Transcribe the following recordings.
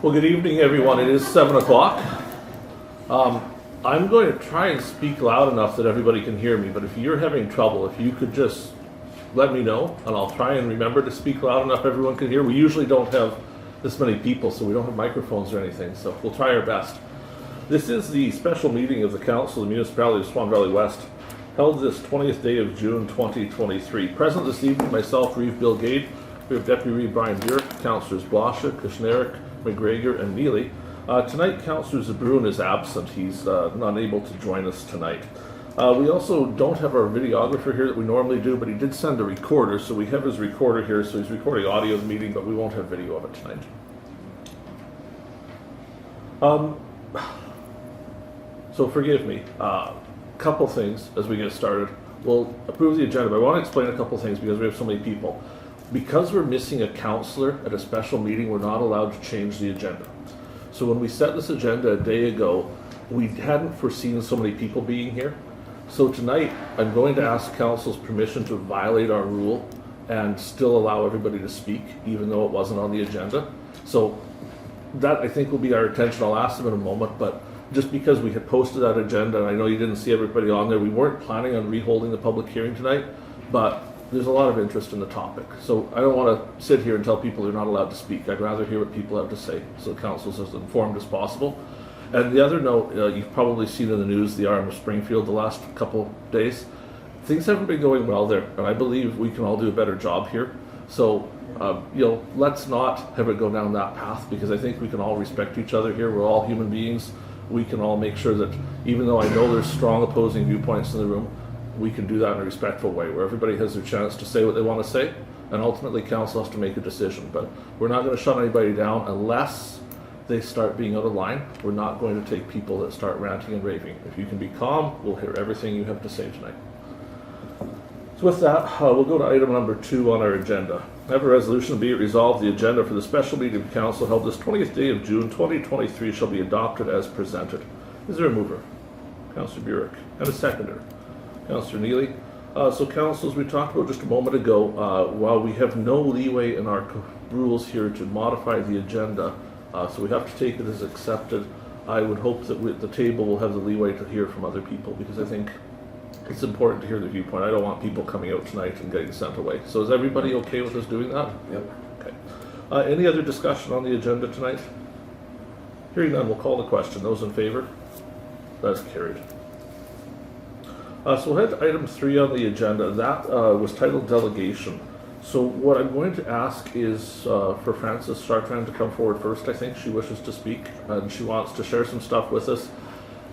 Well, good evening, everyone. It is 7 o'clock. I'm going to try and speak loud enough that everybody can hear me, but if you're having trouble, if you could just let me know, and I'll try and remember to speak loud enough everyone can hear. We usually don't have this many people, so we don't have microphones or anything, so we'll try our best. This is the special meeting of the Council of the Municipality of Swan Valley West, held this 20th day of June 2023. Present this evening, myself, Reeve Bill Gade, we have Deputy Reeve Brian Burek, Councillors Blasha, Kushnerek, McGregor, and Neely. Tonight, Councillor Zabroon is absent. He's not able to join us tonight. We also don't have our videographer here that we normally do, but he did send a recorder, so we have his recorder here, so he's recording audio of the meeting, but we won't have video of it tonight. So forgive me. Couple things as we get started. We'll approve the agenda, but I want to explain a couple things because we have so many people. Because we're missing a councillor at a special meeting, we're not allowed to change the agenda. So when we set this agenda a day ago, we hadn't foreseen so many people being here. So tonight, I'm going to ask council's permission to violate our rule and still allow everybody to speak, even though it wasn't on the agenda. So that, I think, will be our attention. I'll ask them in a moment, but just because we had posted that agenda, and I know you didn't see everybody on there, we weren't planning on reholding the public hearing tonight, but there's a lot of interest in the topic. So I don't want to sit here and tell people they're not allowed to speak. I'd rather hear what people have to say, so the council's as informed as possible. And the other note, you've probably seen in the news the RM of Springfield the last couple days. Things haven't been going well there, and I believe we can all do a better job here. So, let's not have it go down that path, because I think we can all respect each other here. We're all human beings. We can all make sure that, even though I know there's strong opposing viewpoints in the room, we can do that in a respectful way, where everybody has their chance to say what they want to say, and ultimately council has to make a decision. But we're not going to shut anybody down unless they start being out of line. We're not going to take people that start ranting and raving. If you can be calm, we'll hear everything you have to say tonight. So with that, we'll go to item number 2 on our agenda. Have a resolution, be it resolved, the agenda for the special meeting of council held this 20th day of June 2023 shall be adopted as presented. Is there a mover? Councillor Burek. And a seconder? Councillor Neely. So council, as we talked about just a moment ago, while we have no leeway in our rules here to modify the agenda, so we have to take it as accepted, I would hope that at the table we'll have the leeway to hear from other people, because I think it's important to hear the viewpoint. I don't want people coming out tonight and getting sent away. So is everybody okay with us doing that? Yep. Okay. Any other discussion on the agenda tonight? Hearing none, we'll call the question. Those in favor? That's carried. So we'll head to item 3 on the agenda. That was titled delegation. So what I'm going to ask is for Frances Chartrand to come forward first. I think she wishes to speak, and she wants to share some stuff with us.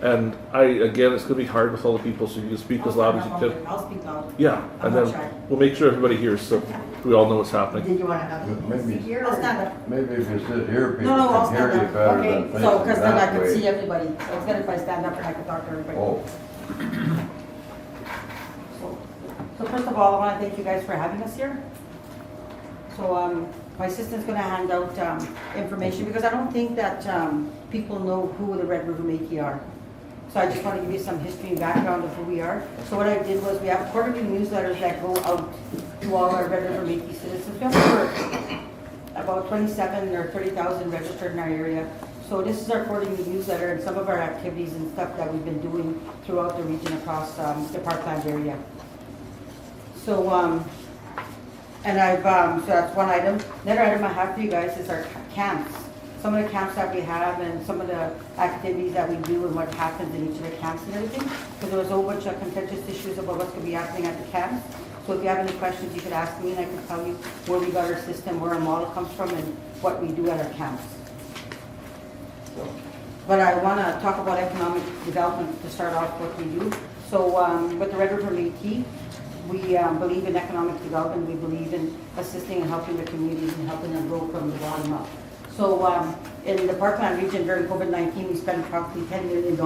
And again, it's going to be hard with all the people, so you can speak as loud as you can. I'll speak loud. Yeah, and then we'll make sure everybody hears, so we all know what's happening. Did you want to have Maybe- me sit here? I'll stand up. Maybe if you sit here, people No, I'll can hear stand you up. better Okay, than so, facing because then I that can way. see everybody. So it's good if I stand up and I can talk to everybody. Oh, So first of all, I want to thank you guys for having us here. So my assistant's going to hand out information, because I don't think that people know who the Red River Métis are. So I just want to give you some history and background of who we are. So what I did was, we have quarterly newsletters that go out to all our Red River Métis citizens. We have about 27 or 30,000 registered in our area. So this is our quarterly newsletter and some of our activities and stuff that we've been doing throughout the region across the Parkland area. So, so that's one item. Another item I have for you guys is our camps. Some of the camps that we have and some of the activities that we do and what happens in each of the camps and everything. Because there was a whole bunch of contentious issues about what's going to be happening at the camps. So if you have any questions, you could ask me and I can tell you where we got our system, where our model comes from, and what we do at our camps. But I want to talk about economic development to start off what we do. So with the Red River Métis, we believe in economic development. We believe in assisting and helping the communities and helping them grow from the bottom up. So in the Parkland region during COVID-19, we spent approximately $10 million.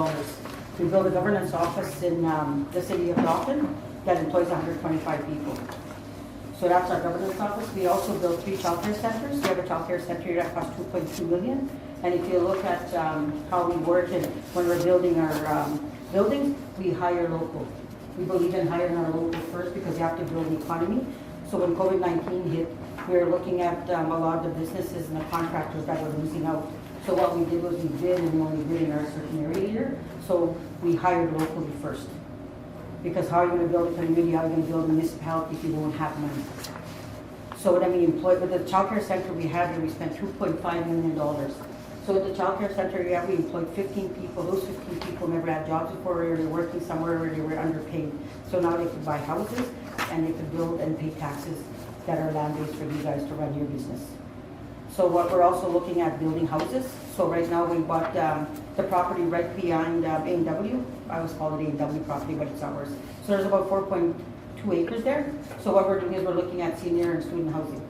We built a governance office in the city of Dalton that employs 125 people. So that's our governance office. We also built 3 childcare centers. We have a childcare center here that costs $2.2 million. And if you look at how we work and when we're building our buildings, we hire local. We believe in hiring our local first because you have to build the economy. So when COVID-19 hit, we were looking at a lot of the businesses and the contractors that were losing out. So what we did was we bid, and we only bid in our certain area here. So we hired locally first. Because how are you gonna build a community, how are you gonna build a municipality if you don't have money? So then we employed, with the childcare center we had here, we spent $2.5 million. So with the childcare center, we employed 15 people. Those 15 people never had jobs before, or they were working somewhere where they were underpaid. So now they could buy houses, and they could build and pay taxes that are land-based for you guys to run your business. So what we're also looking at building houses. So right now we bought the property right behind A&W. I always call it A&W property, but it's ours. So there's about 4.2 acres there. So what we're doing is we're looking at senior and student housing.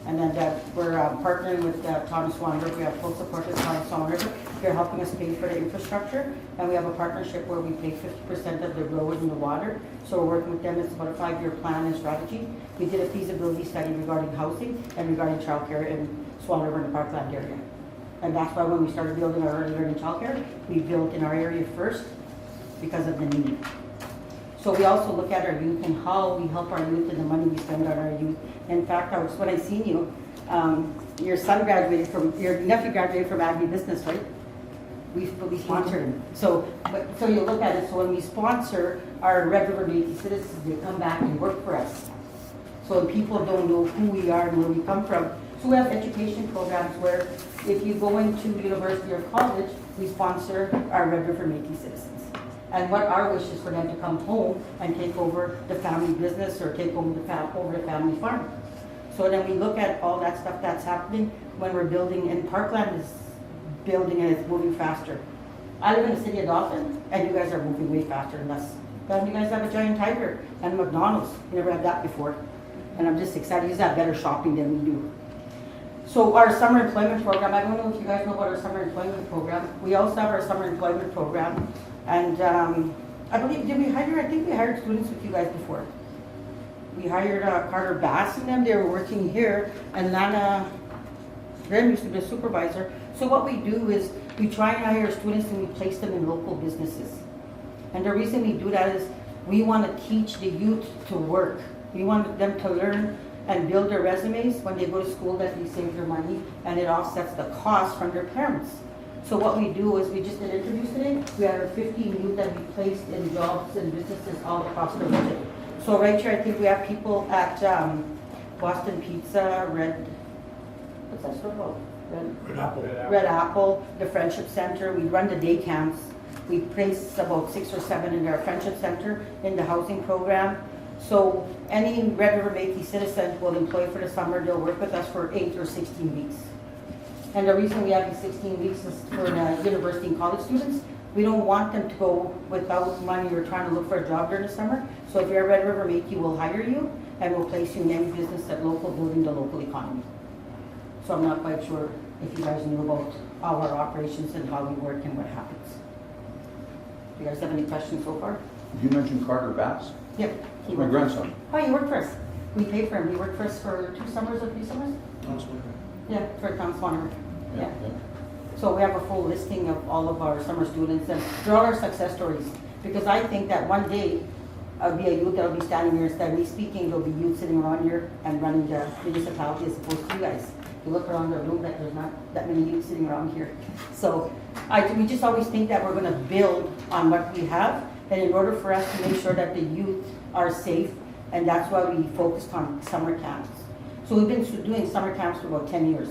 And then we're partnering with Town of Swan River. We have full support with Town of Swan River. They're helping us pay for the infrastructure. And we have a partnership where we pay 50% of the road and the water. So we're working with them. It's about a 5-year plan and strategy. We did a feasibility study regarding housing and regarding childcare in Swan River and the Parkland area. And that's why when we started building our early learning childcare, we built in our area first because of the need. So we also look at our youth and how we help our youth and the money we spend on our youth. In fact, when I seen you, your nephew graduated from Agri Business, right? We sponsored him. So you look at it, so when we sponsor our Red River Métis citizens, they come back and work for us. So people don't know who we are and where we come from. So we have education programs where if you go into university or college, we sponsor our Red River Métis citizens. And what our wish is for them to come home and take over the family business or take over the family farm. So then we look at all that stuff that's happening when we're building, and Parkland is building and it's moving faster. I live in the city of Dauphin, and you guys are moving way faster than us. But you guys have a giant tiger and McDonald's. You never had that before. And I'm just excited. You guys have better shopping than we do. So our summer employment program, I don't know if you guys know about our summer employment program. We also have our summer employment program. And I believe, I think we hired students with you guys before. We hired Carter Bass and them. They were working here. And Lana Graham used to be a supervisor. So what we do is we try and hire students and we place them in local businesses. And the reason we do that is we want to teach the youth to work. We want them to learn and build their resumes when they go to school, that they save their money and it offsets the cost from their parents. So what we do is we just did interviews today. We had 15 youth that we placed in jobs and businesses all across the region. So right here, I think we have people at Boston Pizza, what's that store called? Red Apple, the Friendship Center. We run the day camps. We place about 6 or 7 in our Friendship Center in the housing program. So any Red River Métis citizen will employ for the summer. They'll work with us for 8 or 16 weeks. And the reason we have these 16 weeks is for the university and college students. We don't want them to go without money or trying to look for a job during the summer. So if you're a Red River Métis, we'll hire you and we'll place you in any business at local, building the local economy. So I'm not quite sure if you guys knew about all our operations and how we work and what happens. Do you guys have any questions so far? You mentioned Carter Bass? Yep. He's my grandson. Oh, you worked for us. We paid for him. He worked for us for 2 summers or 3 summers? Yeah, for Town of Swan River. Yeah. So we have a full listing of all of our summer students, and they're all our success stories. Because I think that one day, I'll be a youth that'll be standing here instead of me speaking, there'll be youth sitting around here and running the municipality as opposed to you guys. You look around the room, that there's not that many youth sitting around here. So we just always think that we're gonna build on what we have, and in order for us to make sure that the youth are safe, and that's why we focused on summer camps. So we've been doing summer camps for about 10 years.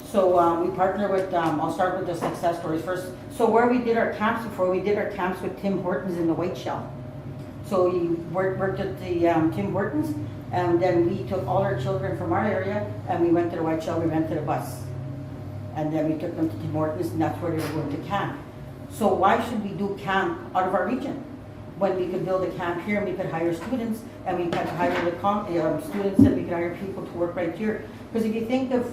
So we partner with, I'll start with the success stories first. So where we did our camps before, we did our camps with Tim Hortons in the White Shell. So we worked at the Tim Hortons, and then we took all our children from our area and we went to the White Shell, we rented a bus. And then we took them to Tim Hortons, and that's where they were going to camp. So why should we do camp out of our region? When we could build a camp here and we could hire students, and we could hire the students, and we could hire people to work right here. Because if you think of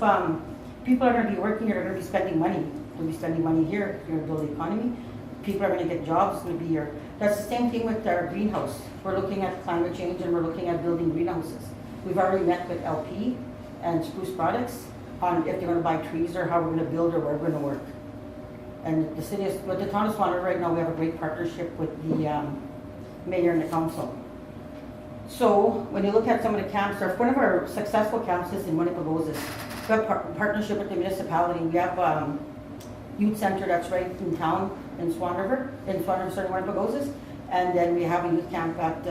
people are going to be working here, they're going to be spending money. They'll be spending money here, you're going to build the economy. People are going to get jobs, going to be here. That's the same thing with our greenhouse. We're looking at climate change and we're looking at building greenhouses. We've already met with LP and Spruce Products on if they're going to buy trees or how we're going to build or where we're going to work. And the city, with the Town of Swan River right now, we have a great partnership with the mayor and the council. So when you look at some of the camps, one of our successful camps is in Municipality. We have partnership with the municipality. We have youth center that's right in town in Swan River, starting where Pagos is. And then we have a youth camp at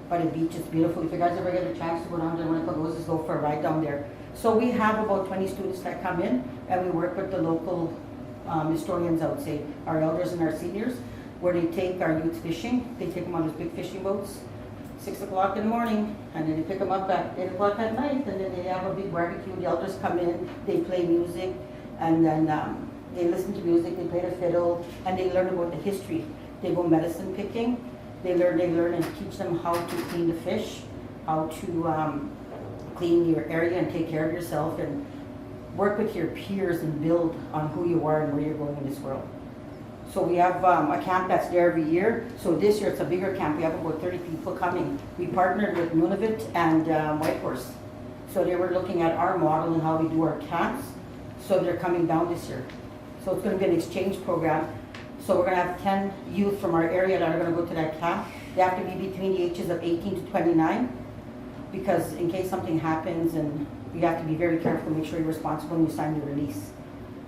by the beach. It's beautiful. If you guys ever get a chance to go down there when Pagos is, go for a ride down there. So we have about 20 students that come in, and we work with the local historians, I would say, our elders and our seniors, where they take our youth fishing. They take them on those big fishing boats, 6 o'clock in the morning, and then they pick them up at 8 o'clock at night, and then they have a big barbecue. The elders come in, they play music, and then they listen to music, they play the fiddle, and they learn about the history. They go medicine picking. They learn and teach them how to clean the fish, how to clean your area and take care of yourself, and work with your peers and build on who you are and where you're going in this world. So we have a camp that's there every year. So this year it's a bigger camp. We have about 30 people coming. We partnered with Nunavut and Whitehorse. So they were looking at our model and how we do our camps. So they're coming down this year. So it's going to be an exchange program. So we're going to have 10 youth from our area that are going to go to that camp. They have to be between the ages of 18 to 29, because in case something happens, and you have to be very careful, make sure you're responsible when you sign your release.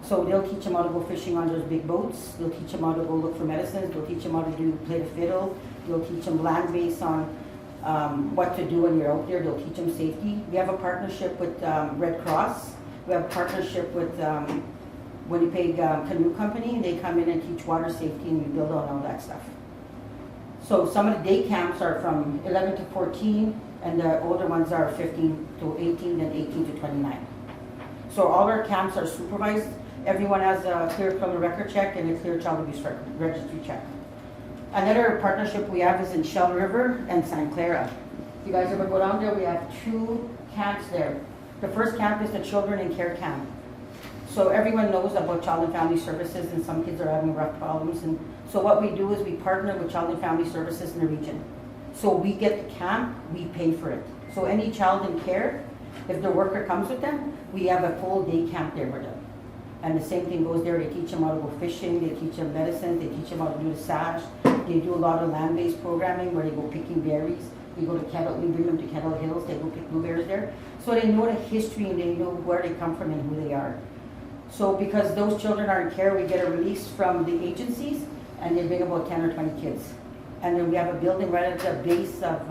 So they'll teach them how to go fishing on those big boats. They'll teach them how to go look for medicines. They'll teach them how to play the fiddle. They'll teach them land-based on what to do when you're out there. They'll teach them safety. We have a partnership with Red Cross. We have a partnership with Winnipeg Canoe Company. They come in and teach water safety, and we build on all that stuff. So some of the day camps are from 11 to 14, and the older ones are 15 to 18, and 18 to 29. So all our camps are supervised. Everyone has a clear criminal record check and a clear child abuse registry check. Another partnership we have is in Shell River and Santa Clara. If you guys ever go down there, we have 2 camps there. The first camp is the Children in Care Camp. So everyone knows about Child and Family Services, and some kids are having rough problems. And so what we do is we partner with Child and Family Services in the region. So we get the camp, we pay for it. So any child in care, if the worker comes with them, we have a full day camp there with them. And the same thing goes there. They teach them how to go fishing, they teach them medicine, they teach them how to do the sash. They do a lot of land-based programming where they go picking berries. We go to we bring them to Kettle Hills, they go pick blueberries there. So they know the history and they know where they come from and who they are. So because those children are in care, we get a release from the agencies, and they bring about 10 or 20 kids. And then we have a building right at the base of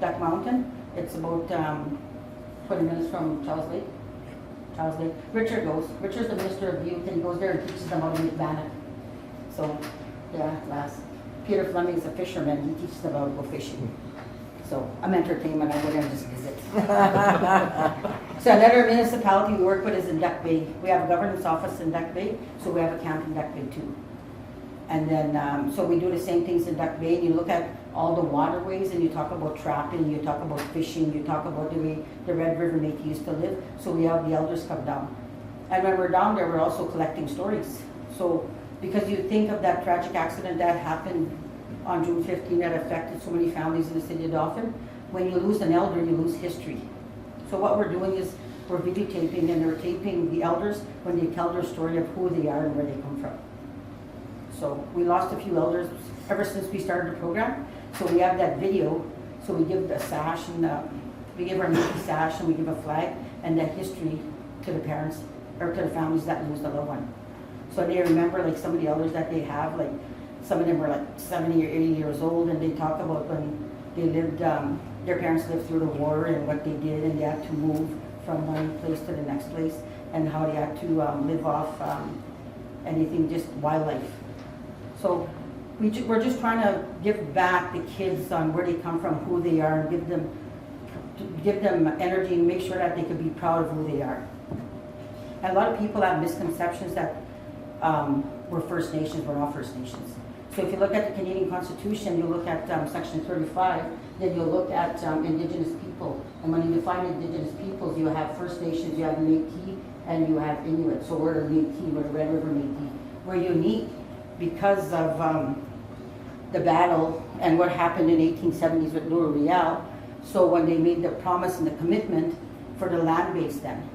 Duck Mountain. It's about 20 minutes from Charles Lake. Richard goes. Richard's the Minister of Youth, and he goes there and teaches them how to make bannock. So, yeah, Peter Fleming is a fisherman. He teaches them how to go fishing. So I'm entertainment. I go there and just visit. So another municipality we work with is in Duck Bay. We have a governance office in Duck Bay, so we have a camp in Duck Bay too. And then, so we do the same things in Duck Bay, and you look at all the waterways, and you talk about trapping, you talk about fishing, you talk about the way the Red River Métis used to live. So we have the elders come down. And when we're down there, we're also collecting stories. So because you think of that tragic accident that happened on June 15 that affected so many families in the city of Dauphin, when you lose an elder, you lose history. So what we're doing is we're videotaping, and we're taping the elders when they tell their story of who they are and where they come from. So we lost a few elders ever since we started the program. So we have that video. So we give the sash, and we give our Métis sash, and we give a flag and that history to the parents or to the families that lose the loved one. So they remember, like, some of the elders that they have, like some of them were like 70 or 80 years old, and they talk about when they lived, their parents lived through the war and what they did, and they had to move from one place to the next place, and how they had to live off anything, just wildlife. So we're just trying to give back the kids on where they come from, who they are, and give them energy and make sure that they can be proud of who they are. And a lot of people have misconceptions that we're First Nations. We're not First Nations. So if you look at the Canadian Constitution, you look at Section 35, then you'll look at Indigenous people. And when you define Indigenous peoples, you have First Nations, you have Métis, and you have Inuit. So we're a Métis, we're a Red River Métis. We're unique because of the battle and what happened in 1870s with Louis Riel. So when they made the promise and the commitment for the land base then.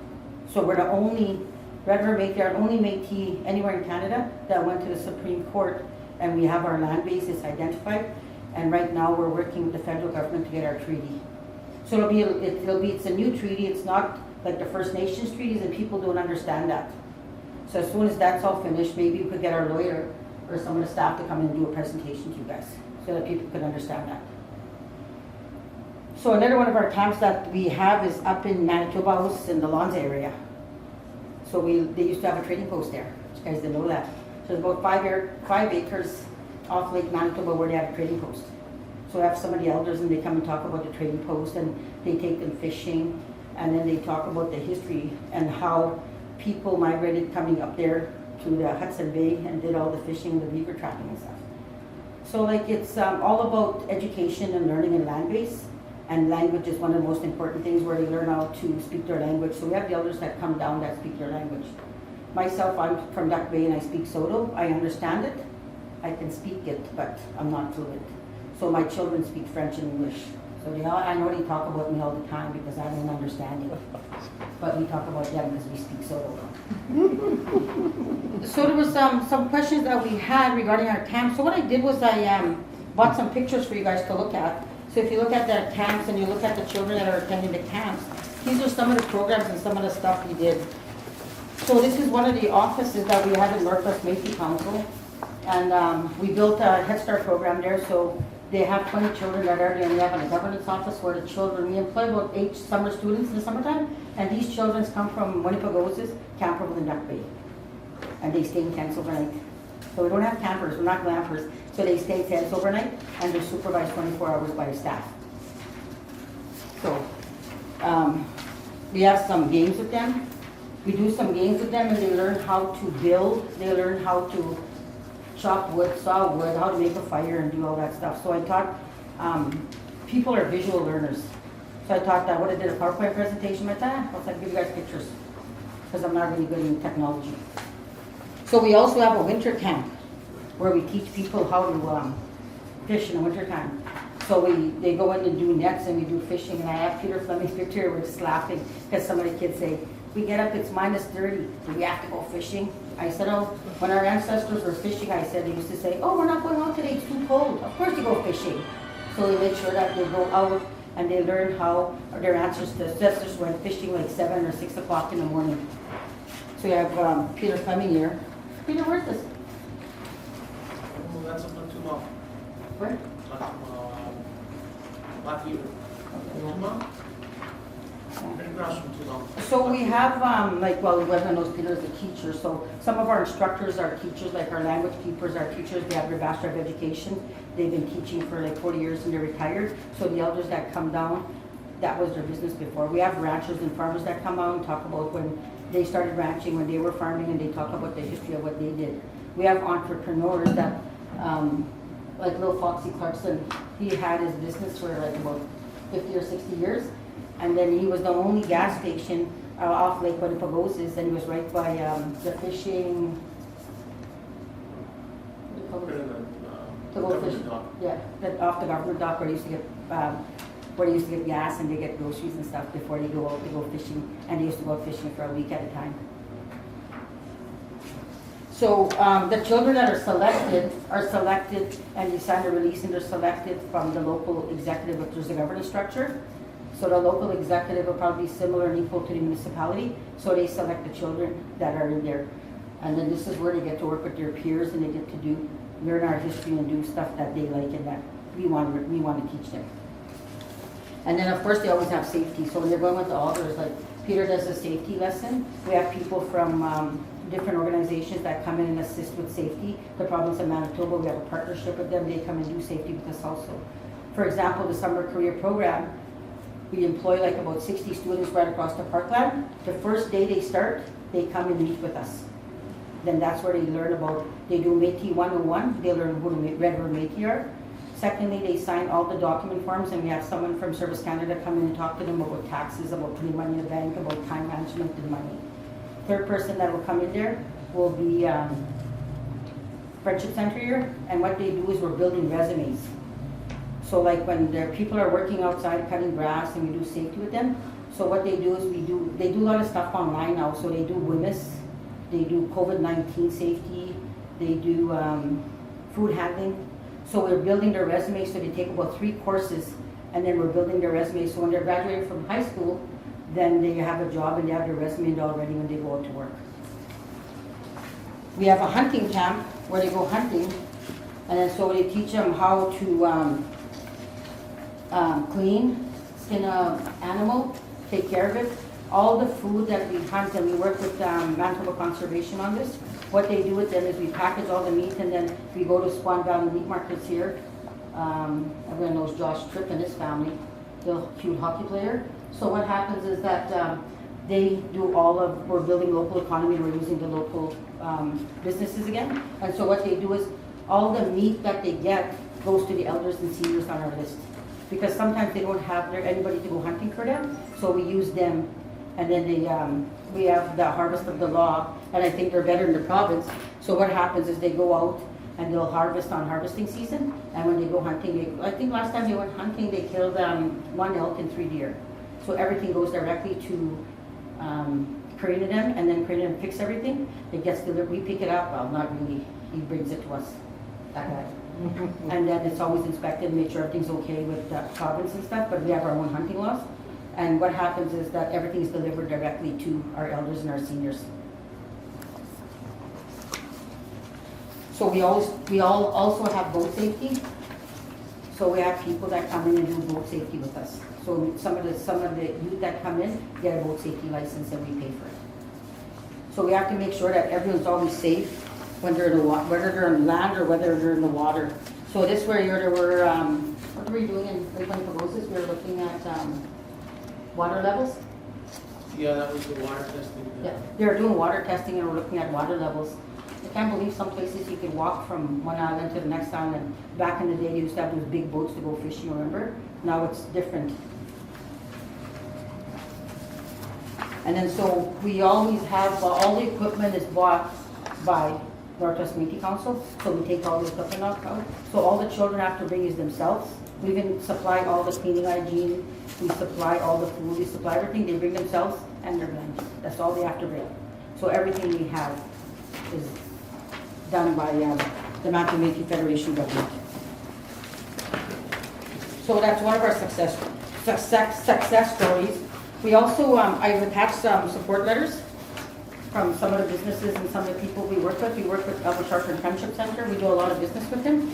So we're the only Red River Métis, our only Métis anywhere in Canada that went to the Supreme Court, and we have our land bases identified. And right now we're working with the federal government to get our treaty. So it's a new treaty, it's not like the First Nations treaties, and people don't understand that. So as soon as that's all finished, maybe we could get our lawyer or some of the staff to come and do a presentation to you guys, so that people could understand that. So another one of our camps that we have is up in Manitoba House in the Lonza area. So they used to have a trading post there. You guys didn't know that. So there's about 5 acres off Lake Manitoba where they have a trading post. So we have some of the elders and they come and talk about the trading post, and they take them fishing, and then they talk about the history and how people migrated coming up there to the Hudson Bay and did all the fishing, the beaver trapping and stuff. So like it's all about education and learning and land base. And language is one of the most important things, where they learn how to speak their language. So we have the elders that come down that speak their language. Myself, I'm from Duck Bay and I speak Soto. I understand it. I can speak it, but I'm not fluent. So my children speak French and English. So I know they talk about me all the time because I don't understand it. But we talk about them because we speak Soto. So there was some questions that we had regarding our camp. So what I did was I bought some pictures for you guys to look at. So if you look at the camps and you look at the children that are attending the camps, these are some of the programs and some of the stuff we did. So this is one of the offices that we have in Northwest Métis Council. And we built a Head Start program there. So they have 20 children that are there, and we have a governance office where the children, we employ about 8 summer students in the summertime. And these children come from Winnipeg's Camp over the Duck Bay. And they stay in tents overnight. So we don't have campers, we're not glampers. So they stay in tents overnight, and they're supervised 24 hours by staff. So we have some games with them. We do some games with them, and they learn how to build. They learn how to chop wood, saw wood, how to make a fire, and do all that stuff. So I taught, people are visual learners. So I taught that, I did a PowerPoint presentation with that. I was like, give you guys pictures, because I'm not really good in technology. So we also have a winter camp where we teach people how to fish in the winter time. So they go in and do nets, and we do fishing. And I have Peter Fleming's picture. We're just laughing because some of the kids say, we get up, it's -30, do we have to go fishing? I said, oh, when our ancestors were fishing, I said, they used to say, oh, we're not going out today, it's too cold. Of course you go fishing. So they make sure that they go out and they learn how their ancestors went fishing like 7 or 6 o'clock in the morning. So we have Peter Fleming here. Peter, where's this? Oh, that's not too long. Where? Not here. Too long? Very across from too long. So we have, everyone knows Peter is a teacher, so some of our instructors are teachers, like our language keepers are teachers. They have their Bachelor of Education. They've been teaching for like 40 years and they're retired. So the elders that come down, that was their business before. We have ranchers and farmers that come out and talk about when they started ranching, when they were farming, and they talk about the history of what they did. We have entrepreneurs that, like little Foxy Clarkson, he had his business for like about 50 or 60 years. And then he was the only gas station off Lake Winnipeg's, and he was right by the fishing. What do you call it? To go fish. Yeah, off the government dock where they used to get gas and they get groceries and stuff before they go out to go fishing. And they used to go out fishing for a week at a time. So the children that are selected, and you sign a release, and they're selected from the local executive, which is the governance structure. So the local executive will probably be similar and equal to the municipality. So they select the children that are in there. And then this is where they get to work with their peers, and they get to learn our history and do stuff that they like and that we want to teach them. And then of course they always have safety. So when they're going with the elders, like Peter does a safety lesson. We have people from different organizations that come in and assist with safety. The province of Manitoba, we have a partnership with them. They come and do safety with us also. For example, the summer career program, we employ like about 60 students right across the parkland. The first day they start, they come and meet with us. Then that's where they learn about, they do Métis 101, they learn who the Red River Métis are. Secondly, they sign all the document forms, and we have someone from Service Canada come in and talk to them about taxes, about putting money in the bank, about time management and money. Third person that will come in there will be Friendship Center here, and what they do is we're building resumes. So like when their people are working outside cutting grass and we do safety with them, so what they do is they do a lot of stuff online now. So they do WMIS, they do COVID-19 safety, they do food handling. So we're building their resumes, so they take about 3 courses and then we're building their resume, so when they're graduating from high school, then they have a job and they have their resume already when they go out to work. We have a hunting camp where they go hunting, and then so they teach them how to clean, skin an animal, take care of it. All the food that we hunt, and we work with Manitoba Conservation on this. What they do with them is we package all the meat, and then we go to Swan Valley Meat Markets here. Everyone knows Josh Tripp and his family, the cute hockey player. So what happens is that they do we're building local economy, and we're using the local businesses again. And so what they do is all the meat that they get goes to the elders and seniors on our list. Because sometimes they don't have anybody to go hunting for them, so we use them. And then we have the harvest of the law, and I think they're better in the province. So what happens is they go out and they'll harvest on harvesting season, and when they go hunting, I think last time they went hunting, they killed 1 elk and 3 deer. So everything goes directly to Karina, and then Karina picks everything. It gets delivered, we pick it up, well, not really, he brings it to us, that guy. And then it's always inspected, make sure everything's okay with the province and stuff, but we have our own hunting laws. And what happens is that everything is delivered directly to our elders and our seniors. So we all also have boat safety. So we have people that come in and do boat safety with us. So some of the youth that come in get a boat safety license, and we pay for it. So we have to make sure that everyone's always safe when they're in the water, whether they're on land or whether they're in the water. So this where we're what were we doing in Lake Manitoba? We were looking at water levels. Yeah, that was the water testing. Yeah, they're doing water testing, and we're looking at water levels. I can't believe some places you could walk from one island to the next island. Back in the day, you used to have those big boats to go fishing, remember? Now it's different. And then so we always have, all the equipment is bought by Northwest Community Council, so we take all the equipment out. So all the children have to bring is themselves. We even supply all the cleaning hygiene, we supply all the food, we supply everything. They bring themselves and their blankets. That's all they have to bring. So everything we have is done by the Manitoba Métis Federation government. So that's one of our success stories. We also, I've attached some support letters from some of the businesses and some of the people we work with. We work with Albert Sharpen Friendship Center. We do a lot of business with them.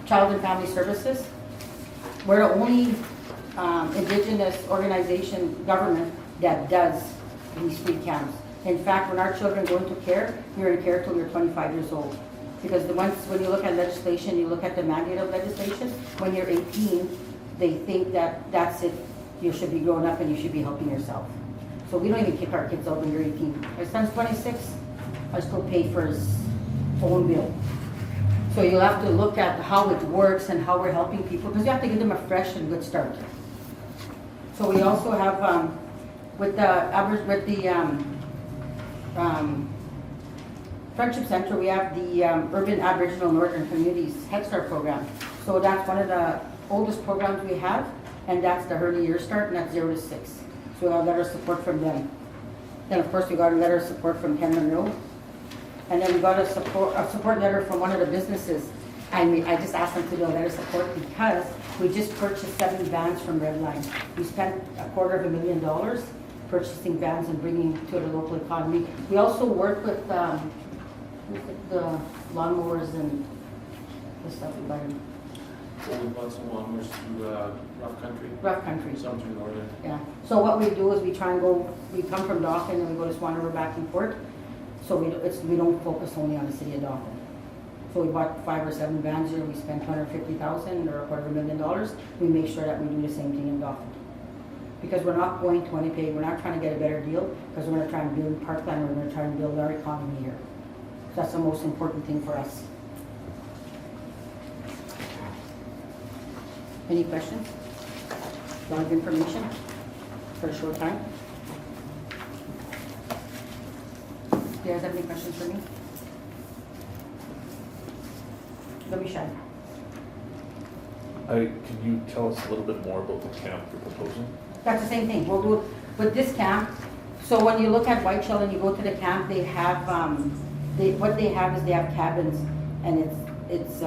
Child and Family Services. We're the only Indigenous organization, government, that does these free camps. In fact, when our children go into care, you're in care till you're 25 years old. Because when you look at legislation, you look at the mandate of legislation, when you're 18, they think that that's it, you should be grown up and you should be helping yourself. So we don't even kick our kids out when you're 18. My son's 26, I still pay for his phone bill. So you'll have to look at how it works and how we're helping people, because you have to give them a fresh and good start. So we also have, with the Friendship Center, we have the Urban Aboriginal Northern Communities Head Start program. So that's one of the oldest programs we have, and that's the early year start, and that's 0 to 6. So we have a letter of support from them. Then of course we got a letter of support from Ken Monroe. And then we got a support letter from one of the businesses. And I just asked them to do a letter of support because we just purchased 7 vans from Redline. We spent $250,000 purchasing vans and bringing to the local economy. We also work with the lawnmowers and the stuff we buy. So we bought some lawnmowers to Rough Country. Rough Country. Some to Northern. Yeah. So what we do is we try and we come from Dauphin and we go to Swan River back and forth. So we don't focus only on the city of Dauphin. So we bought 5 or 7 vans here. We spent $250,000 or $250,000. We make sure that we do the same thing in Dauphin. Because we're not going to Winnipeg, we're not trying to get a better deal, because we're going to try and build Parkland, we're going to try and build our economy here. So that's the most important thing for us. Any questions? A lot of information for a short time. Do you guys have any questions for me? Don't be shy. Can you tell us a little bit more about the camp you're proposing? That's the same thing. We'll do it with this camp. So when you look at Whiteshell and you go to the camp, they have what they have is they have cabins, and it's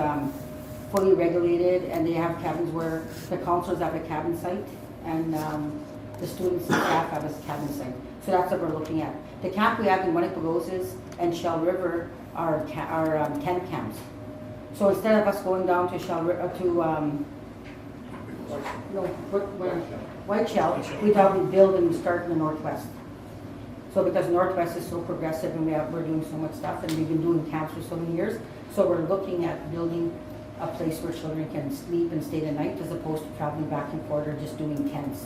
fully regulated, and they have cabins where the counselors have a cabin site, and the students and staff have a cabin site. So that's what we're looking at. The camp we have in Municipality and Shell River are tent camps. So instead of us going down to Shell River, White Shell, we thought we'd build and start in the Northwest. So because Northwest is so progressive and we're doing so much stuff, and we've been doing camps for so many years, so we're looking at building a place where children can sleep and stay the night as opposed to traveling back and forth or just doing tents.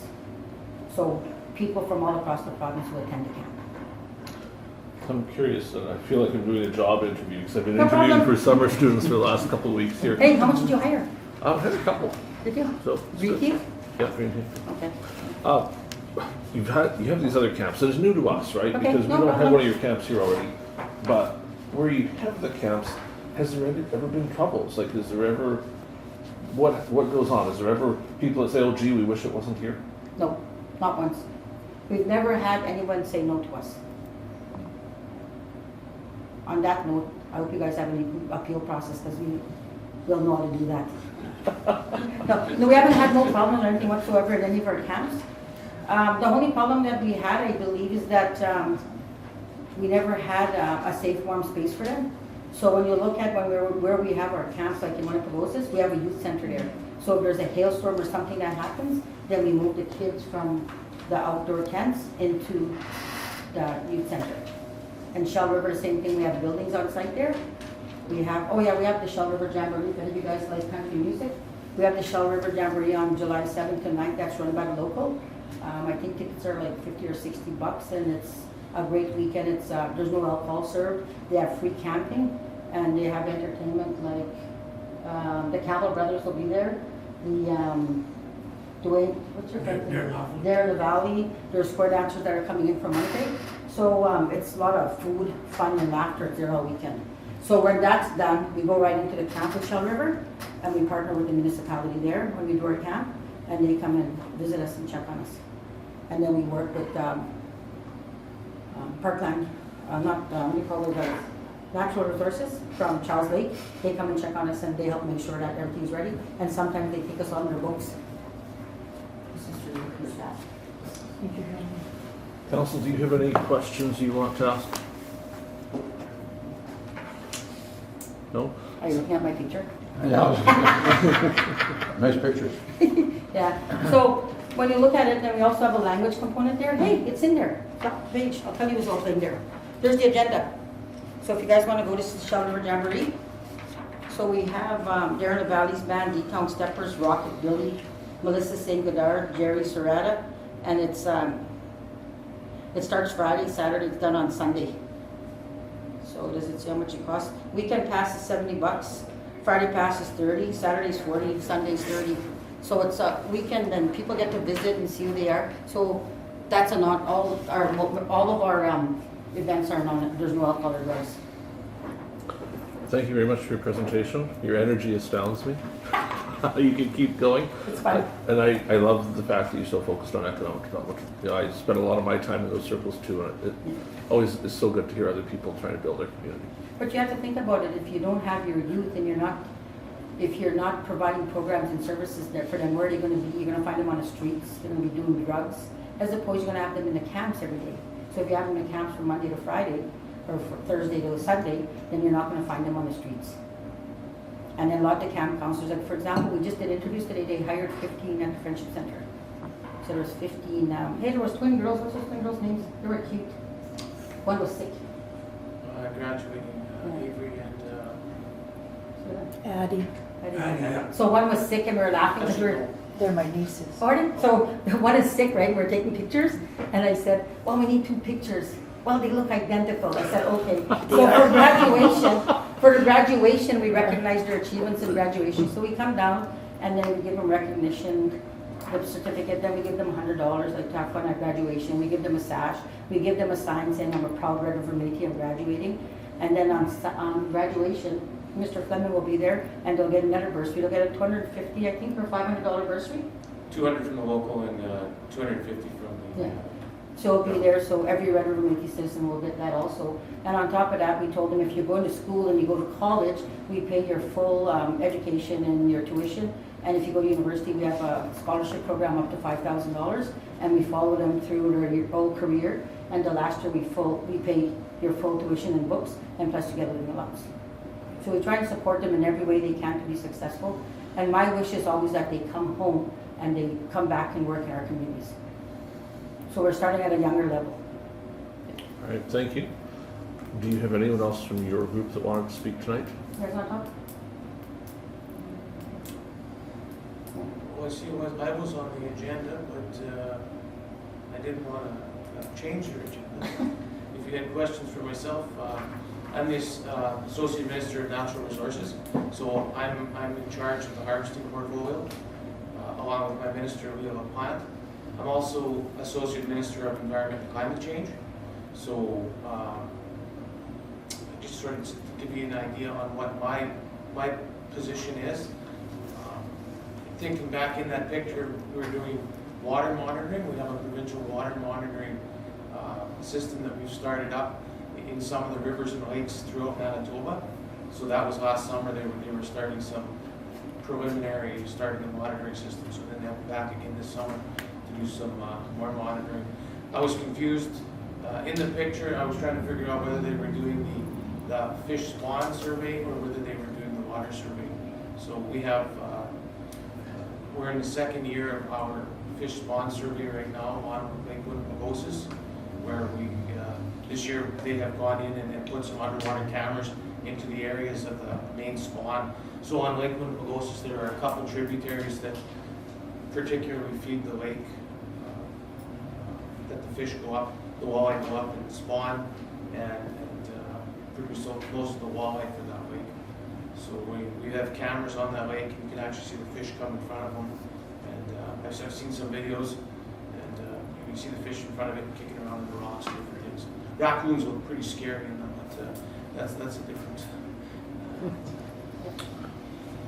So people from all across the province will attend the camp. I'm curious, and I feel like I'm doing a job interview because I've been No interviewing problem. for summer students for the last couple of weeks here. Hey, how much did you hire? I've had a couple, Did you? so. it's good. Repeat? Yeah, green tea. Okay. You have these other camps, so it's new to us, right? Okay, Because we no don't have problem. one of your camps here already. But where you have the camps, has there ever been troubles? Like, is there ever, what goes on? Is there ever people that say, oh gee, we wish it wasn't here? No, not once. We've never had anyone say no to us. On that note, I hope you guys have an appeal process because we'll know how to do that. No, we haven't had no problems or anything whatsoever at any of our camps. The only problem that we had, I believe, is that we never had a safe, warm space for them. So when you look at where we have our camps, like in Manitoba, we have a youth center there. So if there's a hailstorm or something that happens, then we move the kids from the outdoor tents into the youth center. And Shell River, the same thing, we have buildings on site there. We have the Shell River Jamboree, if any of you guys like country music. We have the Shell River Jamboree on July 7th to 9th, that's run by the local. I think tickets are like 50 or 60 bucks, and it's a great weekend. It's there's no alcohol served. They have free camping, and they have entertainment like the Campbell Brothers will be there. Dwayne, what's your friend? They're in the valley. There's square dancers that are coming in from Monday. So it's a lot of food, fun, and laughter there all weekend. So when that's done, we go right into the camp with Shell River, and we partner with the municipality there when we do our camp, and they come and visit us and check on us. And then we work with Parkland, Natural Resources from Charles Lake. They come and check on us, and they help make sure that everything's ready. And sometimes they take us on their boats. This is really good stuff. Thank you. Council, do you have any questions you want to ask? No? Are you looking at my picture? Yeah. Nice pictures. Yeah. So when you look at it, then we also have a language component there. Hey, it's in there. Top page. I'll tell you what's also in there. There's the agenda. So if you guys want to go to Shell River Jamboree, so we have Darren the Valley's band, D-Town Steppers, Rocket Billy, Melissa St. Godard, Jerry Serrata, and it starts Friday, Saturday, it's done on Sunday. So does it say how much it costs? Weekend pass is 70 bucks. Friday pass is 30, Saturday's 40, Sunday's 30. So it's a weekend and people get to visit and see who they are. So that's all of our events are non, there's no alcohol or drugs. Thank you very much for your presentation. Your energy astounds me. You can keep going. It's fun. And I love the fact that you're so focused on economic development. You know, I spend a lot of my time in those circles too, and it always is so good to hear other people trying to build their community. But you have to think about it. If you don't have your youth and if you're not providing programs and services there for them, where are they going to be? You're going to find them on the streets. They're going to be doing drugs. As opposed, you're going to have them in the camps every day. So if you have them in camps from Monday to Friday, or from Thursday to Sunday, then you're not going to find them on the streets. And then a lot of the camp counselors, like for example, we just did interviews today. They hired 15 at the Friendship Center. So there's 15. Hey, there was twin girls. What's those twin girls' names? They were cute. One was sick. Graduating, Avery and, Addie. yeah. So one was sick and we were laughing because we were, They're my nieces. pardon? So one is sick, right? We're taking pictures. And I said, well, we need 2 pictures. Well, they look identical. I said, okay. So for graduation, we recognize their achievements in graduation. So we come down and then we give them recognition, the certificate, then we give them $100, like to have fun at graduation. We give them a sash. We give them a sign saying, I'm a proud Red River Métis, I'm graduating. And then on graduation, Mr. Fleming will be there and they'll get another bursary. They'll get a $250, I think, or $500 bursary. 200 from the local and 250 from the Yeah. So it'll be there, so every Red River Métis citizen will get that also. And on top of that, we told them if you're going to school and you go to college, we pay your full education and your tuition. And if you go to university, we have a scholarship program up to $5,000, and we follow them through their whole career. And the last year, we pay your full tuition and books, and plus you get a living allowance. So we try and support them in every way they can to be successful. And my wish is always that they come home and they come back and work in our communities. So we're starting at a younger level. All right, thank you. Do you have anyone else from your group that wanted to speak tonight? There's not talk? Well, I was on the agenda, but I didn't want to change your agenda. If you had questions for myself, I'm the Associate Minister of Natural Resources, so I'm in charge of the harvesting portfolio. Along with my minister, we have a plant. I'm also Associate Minister of Environment and Climate Change, so just sort of to give you an idea on what my position is. Thinking back in that picture, we were doing water monitoring. We have a provincial water monitoring system that we've started up in some of the rivers and lakes throughout Manitoba. So that was last summer. They were starting some preliminary, starting the monitoring system. So then they'll be back again this summer to do some more monitoring. I was confused in the picture. I was trying to figure out whether they were doing the fish spawn survey or whether they were doing the water survey. So we have, we're in the second year of our fish spawn survey right now on Lake Winnipegosis, where we, this year they have gone in and put some underwater cameras into the areas of the main spawn. So on Lake Winnipegosis, there are a couple tributaries that particularly feed the lake, that the fish go up, the walleye go up and spawn and produce most of the walleye for that lake. So we have cameras on that lake. You can actually see the fish come in front of them. And I've seen some videos, and you can see the fish in front of it kicking around in the rocks and different things. Raccoons look pretty scary in them, but that's a different.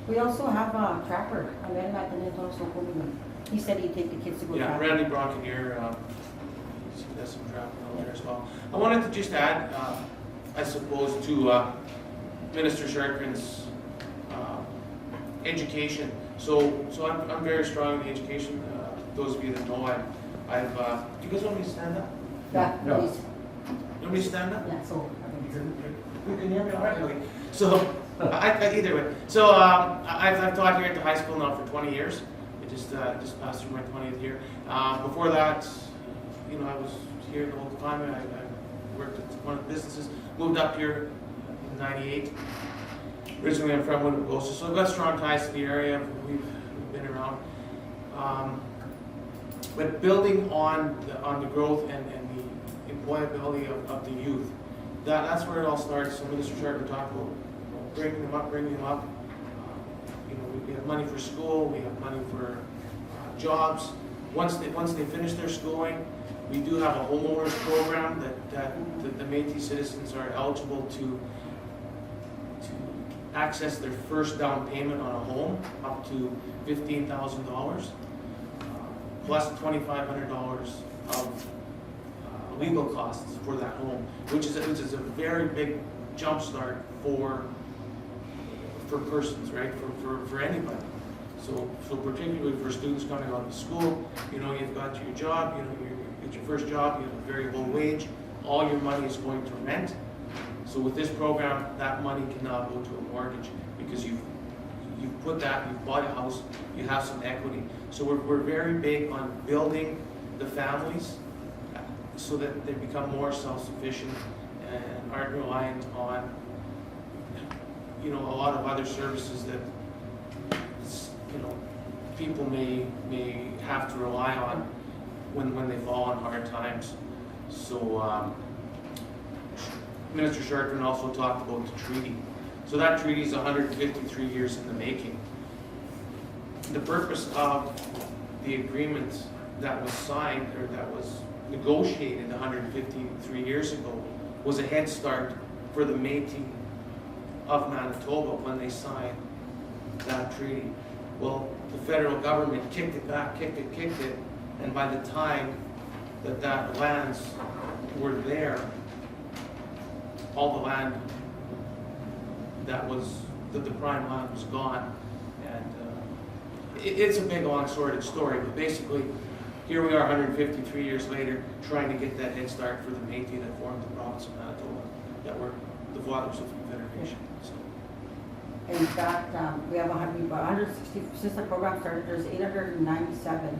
We also have a trapper, a man at the Nintendo. He said he'd take the kids to go Yeah, trapping. Randy Bronconeer, does some trapping out there as well. I wanted to just add, I suppose, to Minister Sharkin's education. So I'm very strong in the education. Those of you that know, I've do you guys want me to stand up? Yeah, No. please. You want me to stand up? Yeah, so. You can hear me all right? Okay. So, either way. So, I've taught here at the high school now for 20 years. I just passed through my 20th year. Before that, you know, I was here the whole time. I worked at one of the businesses. Moved up here in '98. Originally, I'm from Winnipegosis, so I've got strong ties to the area. We've been around. But building on the growth and the employability of the youth, that's where it all starts. So Minister Sharkin talked about bringing them up. You know, we have money for school, we have money for jobs. Once they finish their schooling, we do have a homeowners program that the Métis citizens are eligible to access their first down payment on a home up to $15,000, plus $2,500 of legal costs for that home, which is a very big jump start for persons, right? For anybody. So particularly for students coming out of school, you know, you've got your job, you know, you get your first job, you have a very low wage, all your money is going to rent. So with this program, that money can now go to a mortgage because you've bought a house, you have some equity. So we're very big on building the families so that they become more self-sufficient and aren't reliant on, you know, a lot of other services that, you know, people may have to rely on when they fall on hard times. So Minister Sharkin also talked about the treaty. So that treaty is 153 years in the making. The purpose of the agreement that was signed or that was negotiated 153 years ago was a head start for the Métis of Manitoba when they signed that treaty. Well, the federal government kicked it back, kicked it, and by the time that lands were there, all the land that was, that the prime land was gone. And it's a big, long, sordid story, but basically, here we are 153 years later, trying to get that head start for the Métis that formed the province of Manitoba, that were the fathers of Confederation. So, In fact, we have 160, since the program started, there's 897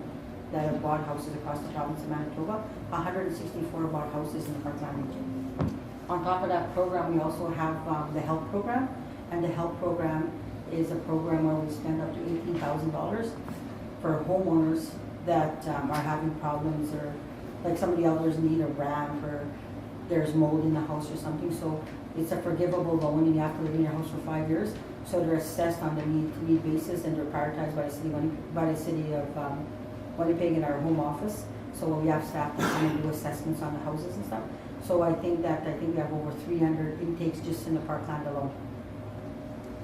that have bought houses across the province of Manitoba, 164 bought houses in the Parkland region. On top of that program, we also have the HELP program, and the HELP program is a program where we spend up to $18,000 for homeowners that are having problems, or like some of the elders need a ramp, or there's mold in the house or something. So it's a forgivable loan, and you have to live in your house for 5 years. So they're assessed on the need basis, and they're prioritized by the city of Winnipeg in our home office. So we have staff that come and do assessments on the houses and stuff. So I think we have over 300 intakes just in the Parkland alone.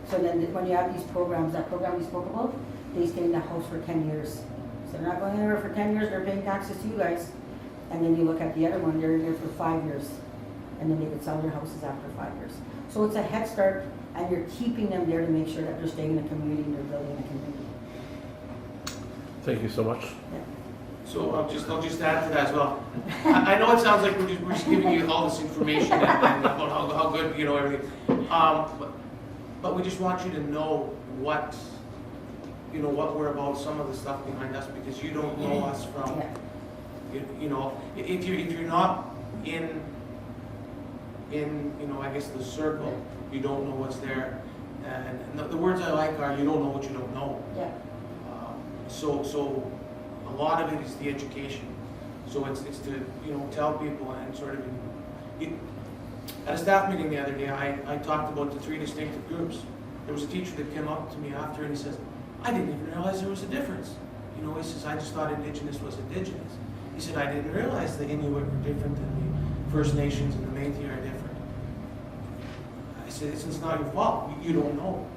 So then when you have these programs, that program we spoke about, they stay in the house for 10 years. So they're not going anywhere for 10 years, they're paying taxes to you guys. And then you look at the other one, they're in there for 5 years. And then they could sell their houses after 5 years. So it's a head start, and you're keeping them there to make sure that they're staying in the community and they're building a community. Thank you so much. Yeah. so I'll just add to that as well. I know it sounds like we're just giving you all this information and about how good, you know, everything. But we just want you to know what, you know, what we're about, some of the stuff behind us, because you don't know us from, you know, if you're not in, you know, I guess the circle, you don't know what's there. And the words I like are, you don't know what you don't know. Yeah. So a lot of it is the education. So it's to, you know, tell people and sort of, at a staff meeting the other day, I talked about the 3 distinctive groups. There was a teacher that came up to me after and he says, I didn't even realize there was a difference. You know, he says, I just thought Indigenous was Indigenous. He said, I didn't realize the Inuit were different than the First Nations and the Métis are different. I said, it's not your fault. You don't know.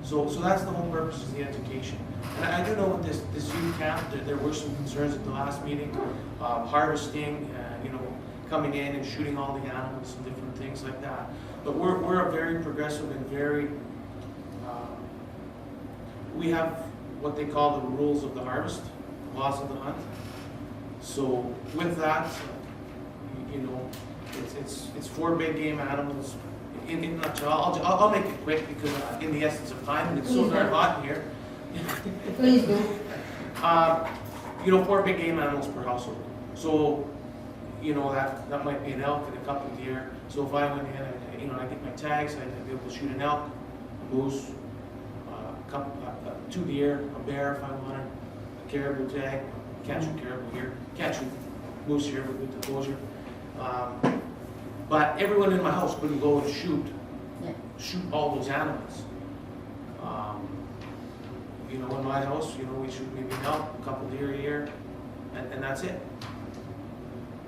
So that's the whole purpose, is the education. And I do know with this youth camp, there were some concerns at the last meeting, harvesting, you know, coming in and shooting all the animals and different things like that. But we're a very progressive and very, we have what they call the rules of the harvest, the laws of the hunt. So with that, you know, it's 4 big game animals. In a nutshell, I'll make it quick because in the essence of time, and it's so darn hot in here. Please do. You know, 4 big game animals per household. So, you know, that might be an elk and a couple of deer. So if I went in, you know, I get my tags, I'd be able to shoot an elk, a moose, 2 deer, a bear if I wanted, a caribou tag. Can't shoot caribou here. Can't shoot moose here with the closure. But everyone in my house couldn't go and shoot all those animals. You know, in my house, you know, we shoot maybe an elk, a couple deer a year, and that's it.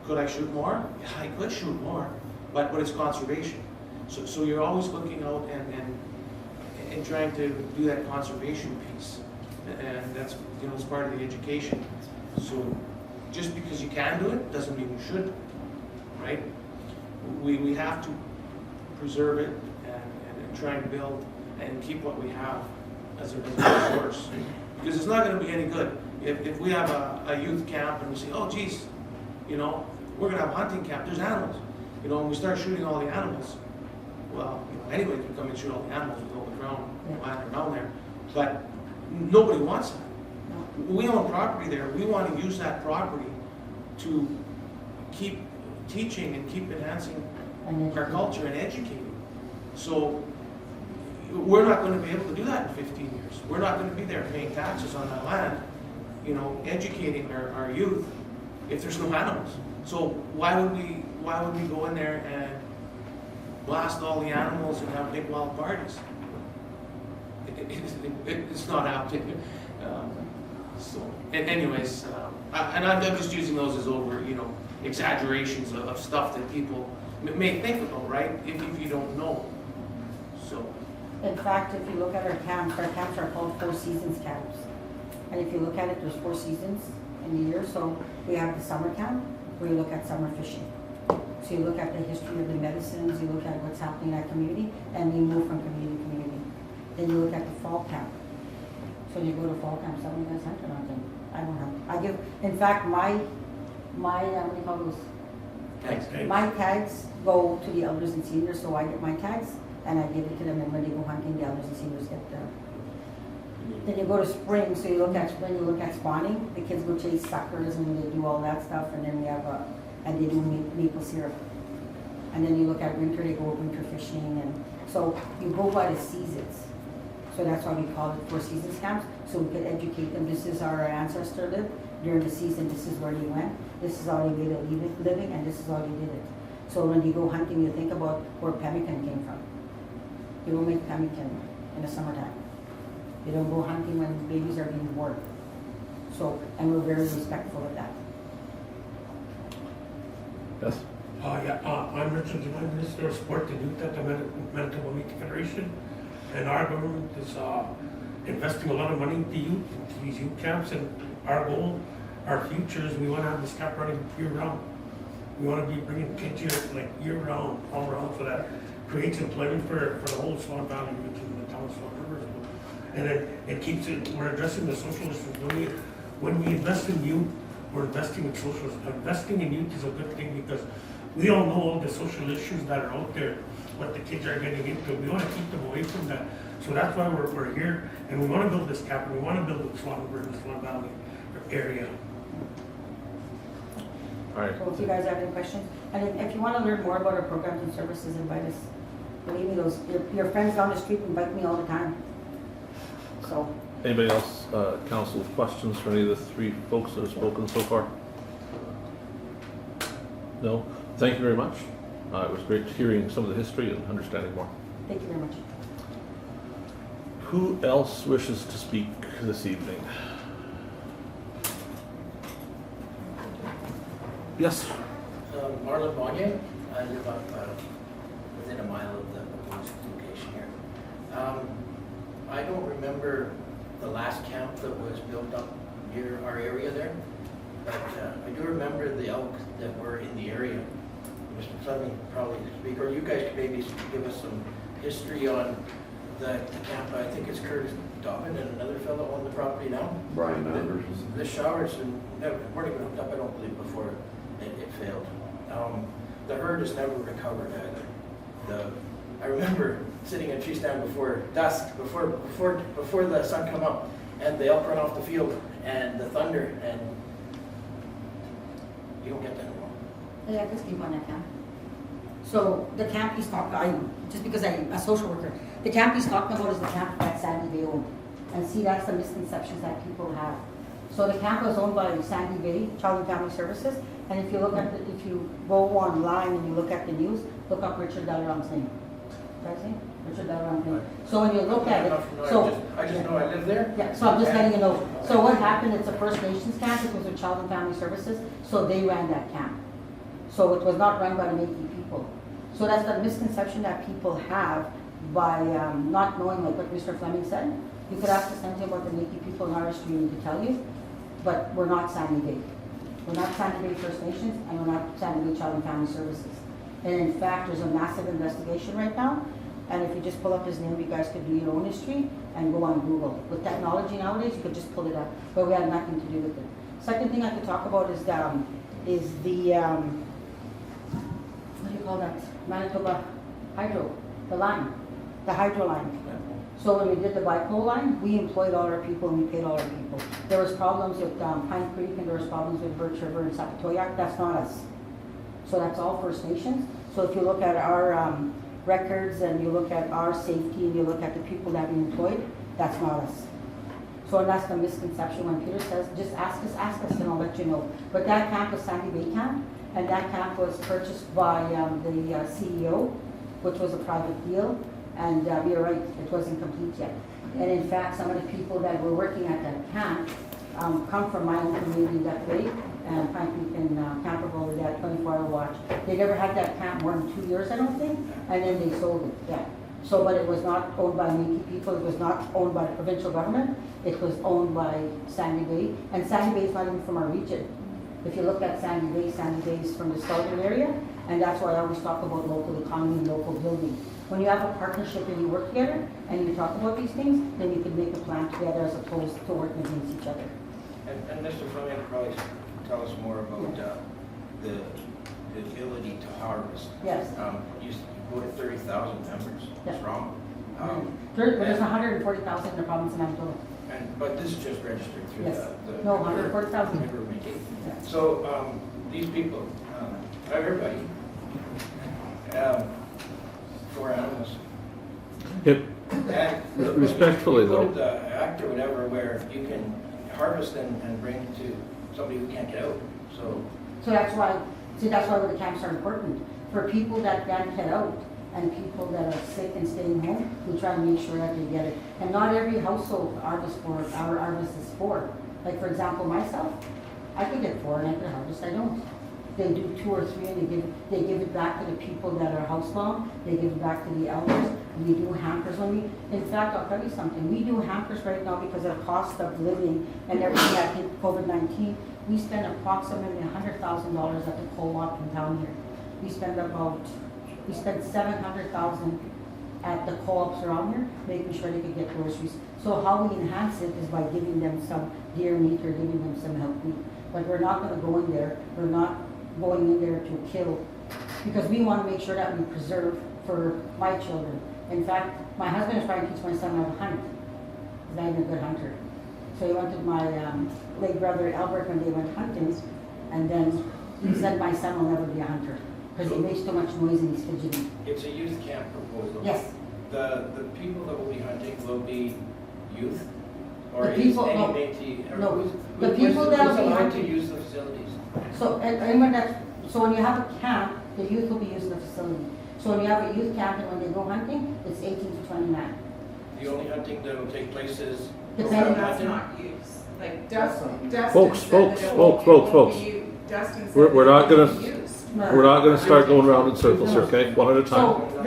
Could I shoot more? Yeah, I could shoot more, but it's conservation. So you're always looking out and trying to do that conservation piece, and that's, you know, it's part of the education. So just because you can do it doesn't mean you should, right? We have to preserve it and try and build and keep what we have as a resource. Because it's not going to be any good if we have a youth camp and we say, oh geez, you know, we're going to have a hunting camp, there's animals. You know, and we start shooting all the animals. Well, you know, anybody can come and shoot all the animals with all the ground lying around there. But nobody wants that. We own property there. We want to use that property to keep teaching and keep enhancing our culture and educating. So we're not going to be able to do that in 15 years. We're not going to be there paying taxes on that land, you know, educating our youth if there's no animals. So why would we go in there and blast all the animals and have big wild parties? It's not happening. Anyways, and I'm just using those as over, you know, exaggerations of stuff that people may think about, right? If you don't know. So. In fact, if you look at our camps are called 4 seasons camps. And if you look at it, there's 4 seasons. in the year. So we have the summer camp where you look at summer fishing. So you look at the history of the medicines, you look at what's happening in that community, and you move from community to community. Then you look at the fall camp. So you go to fall camp, some of you guys hunt or nothing. I don't hunt. I give, in fact, my what do you call those? Thanks. My tags go to the elders and seniors, so I get my tags and I give it to them, and when they go hunting, the elders and seniors get them. Then you go to spring, so you look at spring, you look at spawning. The kids go chase suckers and they do all that stuff, and then we have and they do maple syrup. And then you look at winter, they go winter fishing, and so you go by the seasons. So that's why we call it 4 seasons camps, so we could educate them. This is our ancestor lived during the season. This is where they went. This is how they made a living, and this is how they did it. So when you go hunting, you think about where pemmican came from. You don't make pemmican in the summertime. You don't go hunting when babies are being born. So, and we're very respectful of that. Yes? I'm Richard Devine, Minister of Sport and Youth at the Manitoba Meat Federation. And our government is investing a lot of money into youth, into these youth camps. And our goal, our future is we want to have this camp running year round. We want to be bringing kids here like year round, all around, so that creates employment for the whole Swan Valley, which is the town of Swan River. And it keeps it, we're addressing the social issues. When we invest in youth, we're investing in social. Investing in youth is a good thing because we all know all the social issues that are out there, what the kids are getting into. We want to keep them away from that. So that's why we're here, and we want to build this camp, and we want to build the Swan River and the Swan Valley area. All right. So if you guys have any questions, and if you want to learn more about our programs and services, invite us. Believe me, your friends down the street invite me all the time. So. Anybody else, council, questions for any of the 3 folks that have spoken so far? No? Thank you very much. It was great hearing some of the history and understanding more. Thank you very much. Who else wishes to speak this evening? Yes? Marlon Bonnier. I live up within a mile of the proposed location here. I don't remember the last camp that was built up near our area there, but I do remember the elk that were in the area. Mr. Fleming probably speak, or you guys could maybe give us some history on the camp. I think it's Curtis Dobbin and another fellow on the property now. Brian Anders. The showers weren't even hooked up, I don't believe, before it failed. The herd has never recovered either. I remember sitting in a tree stand before dusk, before the sun come up, and the elk run off the field, and the thunder, and you don't get that anymore. Yeah, just keep on that camp. So the camp he's talking, just because I'm a social worker, the camp he's talking about is the camp that Sandy Bay owned. And see, that's the misconceptions that people have. So the camp was owned by Sandy Bay, Child and Family Services. And if you look at if you go online and you look at the news, look up Richard Delron's name. That's it? Richard Delron's name. So when you look at it, I just know I live there. yeah, so I'm just letting you know. So what happened, it's a First Nations camp, it was with Child and Family Services, so they ran that camp. So it was not run by the Métis people. So that's the misconception that people have by not knowing, like what Mr. Fleming said. You could ask us anything about the Métis people in our history to tell you, but we're not Sandy Bay. We're not Sandy Bay First Nations, and we're not Sandy Bay Child and Family Services. And in fact, there's a massive investigation right now. And if you just pull up his name, you guys could do your own history and go on Google. With technology nowadays, you could just pull it up. But we had nothing to do with it. Second thing I could talk about is the what do you call that? Manitoba hydro, the hydro line. So when we did the bipole line, we employed all our people and we paid all our people. There was problems with Pine Creek and there was problems with Birch River and Sapatoyak. That's not us. So that's all First Nations. So if you look at our records and you look at our safety and you look at the people that we employed, that's not us. So that's the misconception when Peter says, just ask us and I'll let you know. But that camp was Sandy Bay camp, and that camp was purchased by the CEO, which was a private deal. And you're right, it wasn't complete yet. And in fact, some of the people that were working at that camp come from my own community that way, and Pine Creek and Camperville, they had 24-hour watch. They never had that camp more than 2 years, I don't think, and then they sold it, yeah. So, but it was not owned by Métis people, it was not owned by the provincial government, it was owned by Sandy Bay, and Sandy Bay is not even from our region. If you look at Sandy Bay is from the southern area, and that's why I always talk about local economy and local building. When you have a partnership and you work together, and you talk about these things, then you can make a plan together as opposed to working against each other. And Mr. Flynn can probably tell us more about the ability to harvest. Yes. You quoted 30,000 members Yeah. strong. There's 140,000 in the province of Manitoba. But this is just registered through Yes. the. No, 140,000. member meeting. Yeah. So, these people, everybody, for animals. It, And Respectfully, though. You quoted the act or whatever where you can harvest and bring to somebody who can't get out, so. So that's why the camps are important. For people that can't get out and people that are sick and staying home, we try and make sure that they get it. And not every household harvest for, our harvest is for. Like for example, myself, I could get 4 and I could harvest, I don't. They do 2 or 3 and they give it back to the people that are housebound, they give it back to the elders. We do hampers in fact, I'll tell you something, we do hampers right now because of cost of living and everything that hit COVID-19. We spend approximately $100,000 at the co-op in town here. We spend $700,000 at the co-ops around here, making sure they can get groceries. So how we enhance it is by giving them some deer meat or giving them some help meat. But we're not gonna go in there, we're not going in there to kill, because we wanna make sure that we preserve for my children. In fact, my husband is trying to teach my son how to hunt. He's not even a good hunter. So he went to my late brother Albert when they went hunting, and then he said my son will never be a hunter because he makes too much noise and he's fidgety. It's a youth camp proposal. Yes. The people that will be hunting will be youth? Or The is people- any no. Métis? Or No. who's- The who's- people that will who's be allowed to hunting- use the facilities? So so when you have a camp, the youth will be using the facility. So when you have a youth camp and when they go hunting, it's 18 to 29. The only hunting that will take place is. Depending- program That's hunting? not use. Like Dustin Folks, said folks, that it folks, won't folks. be used. Dustin said We're that not it won't gonna- be used. we're not gonna start going around in circles here, okay? One at a time. So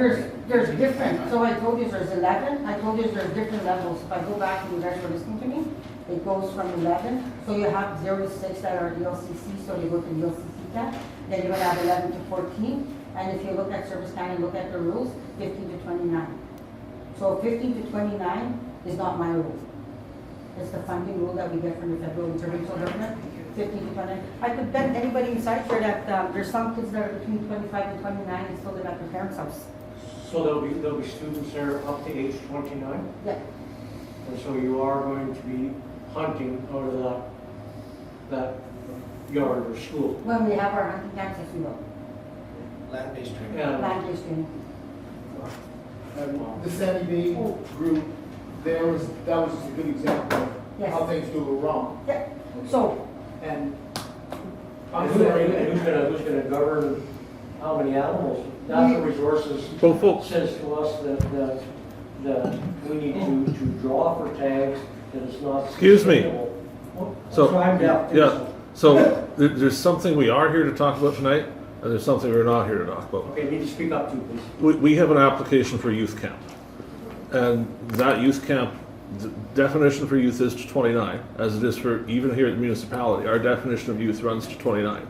there's different, so I told you there's 11, I told you there's different levels. If I go back and you guys were listening to me, it goes from 11, so you have 0 to 6 that are DLCC, so you go to DLCC camp. Then you're gonna have 11 to 14, and if you look at service kind and look at the rules, 15 to 29. So 15 to 29 is not my rule. It's the funding rule that we get from the federal and provincial government, 15 to 29. I could bet anybody inside here that there's some kids that are between 25 and 29 and still live at their parents' house. So there'll be students there up to age 29, Yeah, and so you are going to be hunting out of that yard or school. when we have our hunting camps, yes, we will. Land-based training. Yeah. Land-based training. The Sandy Bay group, that was just a good example of Yes. how things go wrong. Yeah, so, And And who's gonna govern how many animals? Natural Resources Well, folks, says to us that we need to draw for tags, that it's not. Excuse me. sustainable. So, That's why I'm down. yeah, so there's something we are here to talk about tonight, and there's something we're not here to talk about. Okay, you need to speak up too, please. We have an application for youth camp. And that youth camp, the definition for youth is to 29, as it is for even here at the municipality. Our definition of youth runs to 29,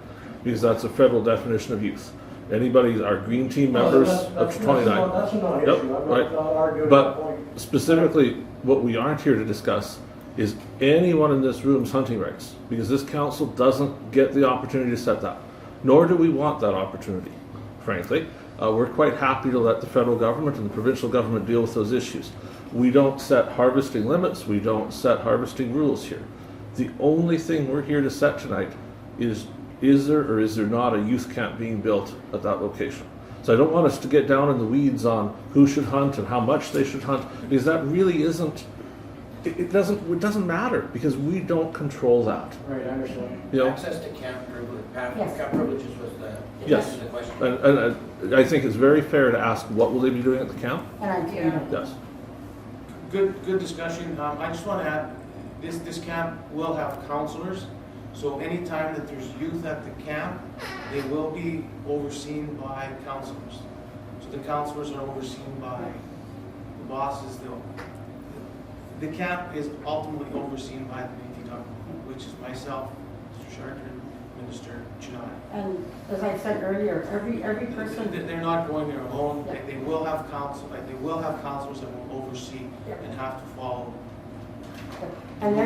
because that's a federal definition of youth. Anybody, our green team members up to 29. That's a Yep, non-issue, I'm right. not arguing But that point. specifically, what we aren't here to discuss is anyone in this room's hunting rights, because this council doesn't get the opportunity to set that, nor do we want that opportunity, frankly. We're quite happy to let the federal government and the provincial government deal with those issues. We don't set harvesting limits, we don't set harvesting rules here. The only thing we're here to set tonight is there or is there not a youth camp being built at that location? So I don't want us to get down in the weeds on who should hunt and how much they should hunt, because that really isn't, it doesn't matter, because we don't control that. Right, I understand. You know, Access to camp Yes. privileges was the Yes. answer to the question. and I think it's very fair to ask, what will they be doing at the camp? and I, Yes. Good discussion. I just want to add, this camp will have counselors. So anytime that there's youth at the camp, they will be overseen by counselors. So the counselors are overseen by the bosses, the camp is ultimately overseen by the BTW, which is myself, Mr. Chartrand, Minister Chennai. And as I said earlier, every person, They're not going there alone. Yeah. They will have counsel, they will have counselors that will oversee Yeah. and have to follow. and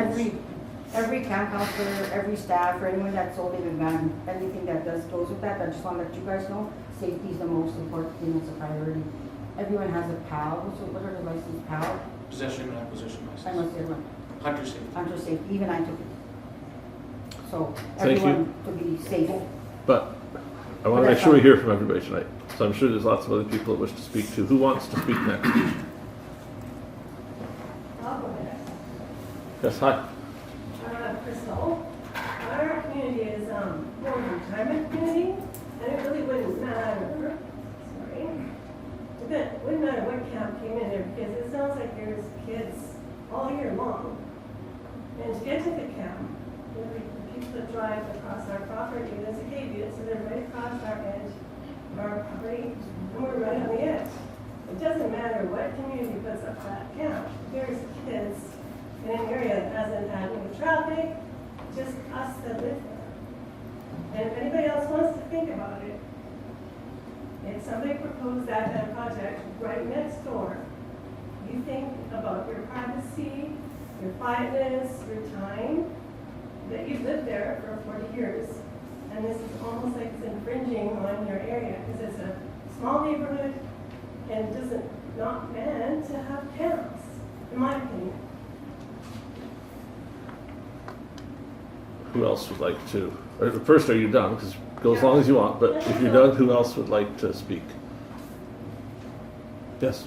every camp counselor, every staff, or anyone that's holding a gun, anything that goes with that, I just want to let you guys know, safety is the most important thing, it's a priority. Everyone has a PAL, so what are the license, PAL? Possession and acquisition I license. must say one, Hunter safety. hunter safety, even I took it. So Thank you. everyone could be safe. But I want to make sure we hear from everybody tonight. So I'm sure there's lots of other people that wish to speak to. Who wants to speak next? I'll go ahead. Yes, hi. Crystal, our community is more of a retirement community, and it really wouldn't matter, sorry, it wouldn't matter what camp came in there, because it sounds like there's kids all year long. And to get to the camp, the people that drive across our property, there's a gate, so they're right across our edge of our property, and we're right on the edge. It doesn't matter what community puts up that camp, there's kids in an area that hasn't had any traffic, just us that live there. And if anybody else wants to think about it, if somebody proposed that project right next door, you think about your privacy, your quietness, your time, that you've lived there for 40 years. And this is almost like it's infringing on your area, because it's a small neighborhood and doesn't, not meant to have camps, in my opinion. Who else would like to? Or first, are you done? Because go as long as you want. But if you're done, who else would like to speak? Yes.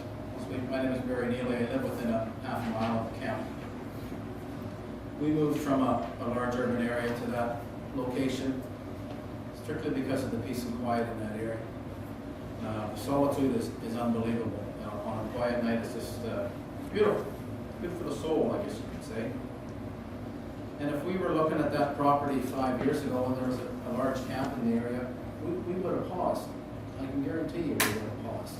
My name is Barry Neely. I live within a half a mile of the camp. We moved from a large urban area to that location strictly because of the peace and quiet in that area. The solitude is unbelievable. On a quiet night, it's just beautiful. Good for the soul, I guess you could say. And if we were looking at that property 5 years ago and there was a large camp in the area, we would have paused. I can guarantee you we would have paused.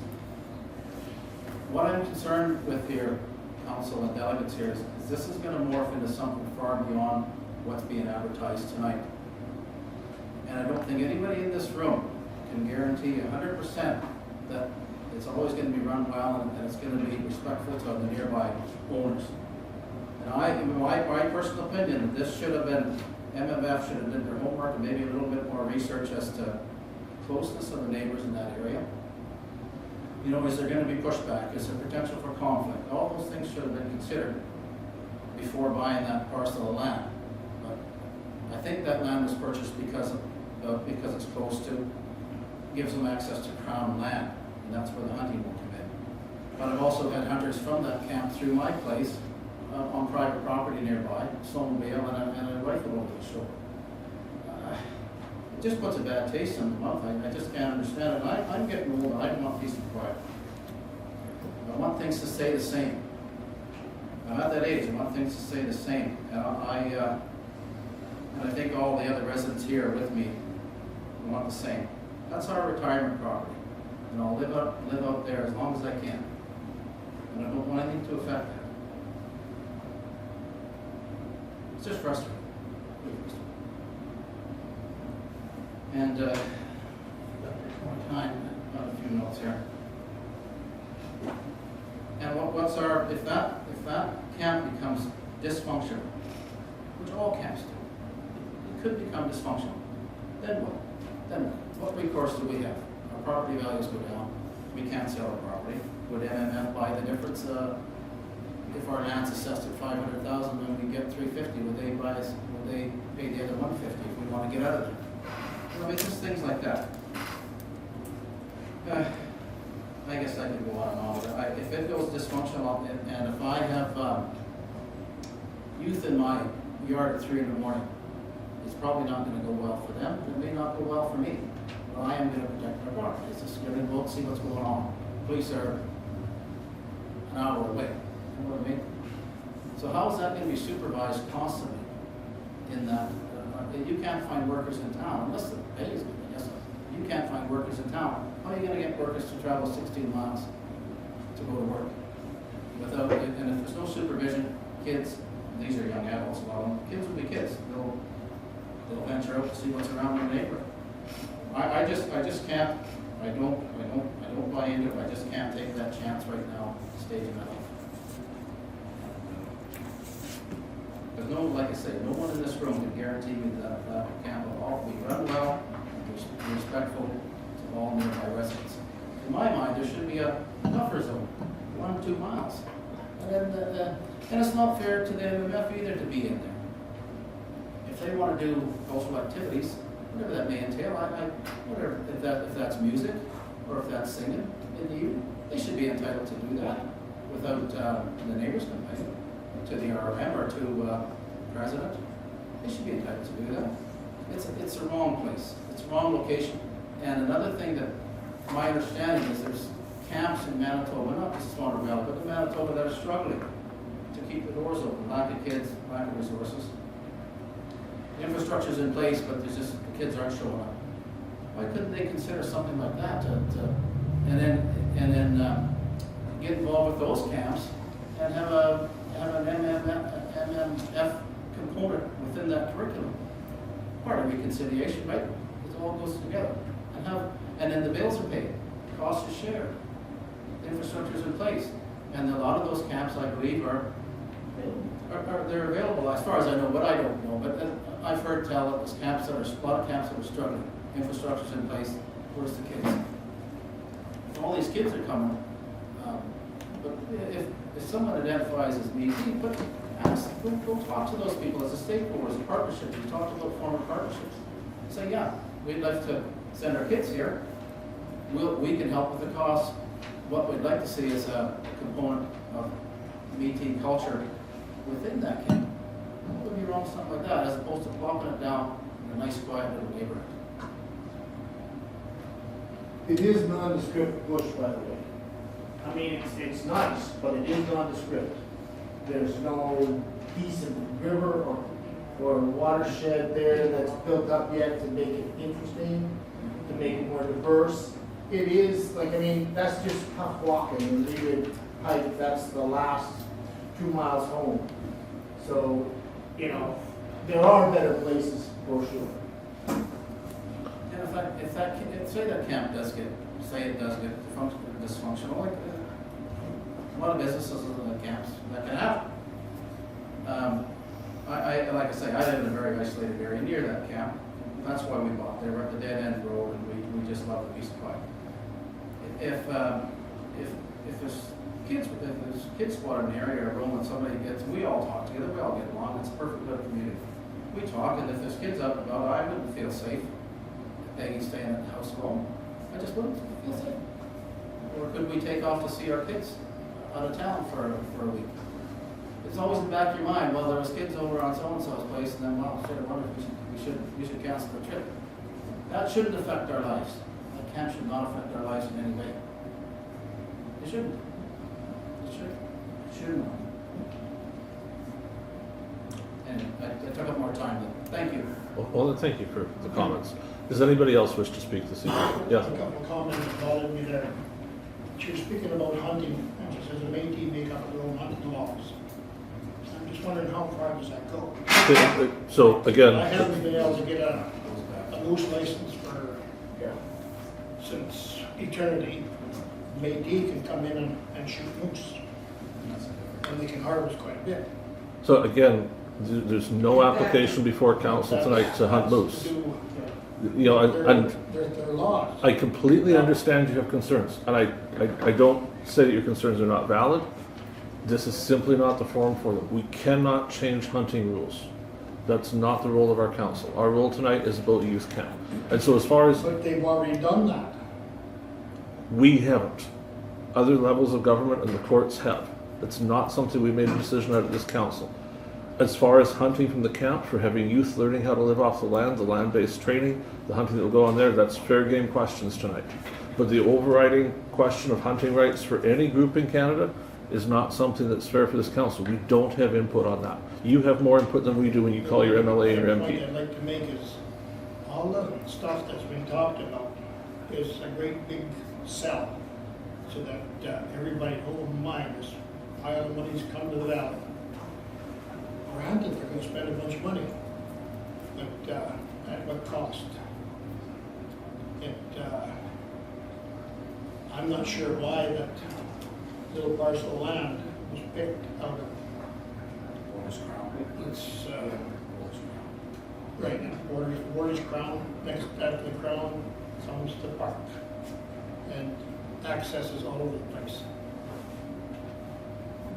What I'm concerned with here, council and delegates here, is this is going to morph into something far beyond what's being advertised tonight. And I don't think anybody in this room can guarantee 100% that it's always going to be run well and it's going to be respectful to the nearby owners. And in my personal opinion, this should have been, MMF should have done their homework and maybe a little bit more research as to closeness of the neighbors in that area. You know, is there going to be pushback? Is there potential for conflict? All those things should have been considered before buying that parcel of land. But I think that land was purchased because it's close to, gives them access to Crown land, and that's where the hunting will come in. But I've also had hunters from that camp through my place on private property nearby, snowmobile and a rifle over the shoulder. It just puts a bad taste in the mouth. I just can't understand it. I'm getting old and I want peace and quiet. I want things to stay the same. I'm at that age, I want things to stay the same. And I think all the other residents here with me want the same. That's our retirement property. And I'll live out there as long as I can. And I don't want anything to affect that. It's just frustrating. And one time, got a few notes here. And what's our, if that camp becomes dysfunctional, which all camps do, it could become dysfunctional, then what? Then what recourse do we have? Our property values go down. We can't sell our property. Would MMF buy the difference? If our land's assessed at $500,000 and we get $350,000, would they buy us? Would they pay the other $150,000 if we want to get out of there? I mean, just things like that. I guess I could go on and on with it. If it goes dysfunctional, and if I have youth in my yard at 3 in the morning, it's probably not going to go well for them. It may not go well for me. But I am going to protect my property. It's just going to go see what's going on. Police are an hour away. You know what I mean? So how is that going to be supervised constantly in that? You can't find workers in town unless the pay is good. Yes, you can't find workers in town. How are you going to get workers to travel 16 miles to go to work? without, and if there's no supervision, kids, these are young adults, a lot of them, kids will be kids. They'll venture out to see what's around their neighborhood. I just can't, I don't buy into it. I just can't take that chance right now, staging that. There's no, like I say, no one in this room can guarantee me that that camp will all be run well, and be respectful to all nearby residents. In my mind, there should be a buffer zone, 1 or 2 miles. And it's not fair to the MMF either to be in there. If they want to do cultural activities, whatever that may entail, whatever, if that's music or if that's singing in the evening, they should be entitled to do that without the neighbors complaining to the RM or to president. They should be entitled to do that. It's the wrong place. It's the wrong location. And another thing that my understanding is there's camps in Manitoba, not just Swan Valley, but in Manitoba that are struggling to keep the doors open. Lack of kids, lack of resources. The infrastructure's in place, but there's just the kids aren't showing up. Why couldn't they consider something like that and then get involved with those camps and have an MMF component within that curriculum? Part of reconciliation, right? It all goes together. And then the bills are paid, costs are shared, the infrastructure's in place, and a lot of those camps, I believe, are they're available as far as I know, but I don't know. But I've heard tell that there's camps that are a lot of camps that are struggling. Infrastructure's in place. Where's the kids? All these kids are coming. But if someone identifies as needy, but go talk to those people as a stakeholders, a partnership. We talked about former partnerships. Say, yeah, we'd like to send our kids here. We can help with the cost. What we'd like to see is a component of Métis culture within that camp. What would be wrong with something like that, as opposed to plopping it down in a nice, quiet little neighborhood? It is nondescript bush, by the way. I mean, it's nice, but it is nondescript. There's no piece of river or watershed there that's built up yet to make it interesting, to make it more diverse. It is, like, I mean, that's just tough walking, and needed hike, that's the last 2 miles home. So, you know, there are better places for sure. And say that camp does get dysfunctional, like a lot of businesses in the camps, that can happen. Like I say, I live in a very isolated area near that camp. That's why we bought there. We're at the dead end road, and we just love the peace of quiet. If there's kids squatting in the area or a room and somebody gets, we all talk together, we all get along. It's a perfect little community. We talk, and if there's kids up and about, I wouldn't feel safe. Peggy staying at the house alone. I just wouldn't feel safe. Or could we take off to see our kids out of town for a week? It's always in the back of your mind, well, there was kids over on so-and-so's place, and then, well, shit, I wonder if we should cancel the trip. That shouldn't affect our lives. That camp should not affect our lives in any way. It shouldn't. It should. It should not. And I took up more time, but thank you. Well, thank you for the comments. Does anybody else wish to speak this evening? Yes. A couple of comments bothered me there. You're speaking about hunting, and it says the Métis make up their own hunting laws. I'm just wondering how far does that go? So I again, haven't been able to get a moose license since eternity. Métis can come in and shoot moose, and they can harvest quite a bit. so again, there's no application before council tonight to hunt moose. You know, and They're laws. I completely understand you have concerns, and I don't say that your concerns are not valid. This is simply not the forum for them. We cannot change hunting rules. That's not the role of our council. Our role tonight is about youth camp. And so as far as But they've already done that. we haven't, other levels of government and the courts have. It's not something we made a decision out of this council. As far as hunting from the camp, for having youth learning how to live off the land-based training, the hunting that will go on there, that's fair game questions tonight. But the overriding question of hunting rights for any group in Canada is not something that's fair for this council. We don't have input on that. You have more input than we do when you call your MLA and your The point MP. I'd like to make is, all the stuff that's been talked about is a great big sell, so that everybody home in mind is pile of money's come to the valley. Granted, they're gonna spend a bunch of money, but, at what cost? I'm not sure why that little parcel of land was picked out of, it's, right, Borders Crown, next after the Crown comes the park, and access is all over the place.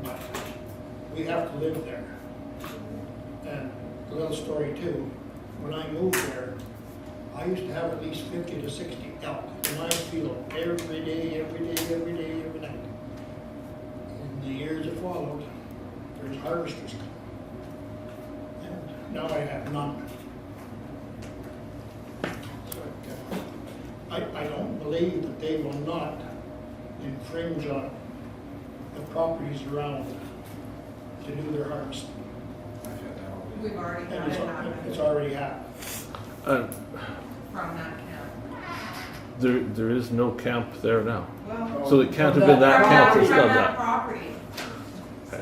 But we have to live there. And a little story too, when I moved there, I used to have at least 50 to 60 elk in my field every day, every night. In the years that followed, there's harvesters come. And now I have none. So I don't believe that they will not infringe on the properties around to do their harvest. We've already had And it happen it's already happened. from that camp. There is no camp there now. Well, So it can't have been that from camp that, that's from done that that. property. So,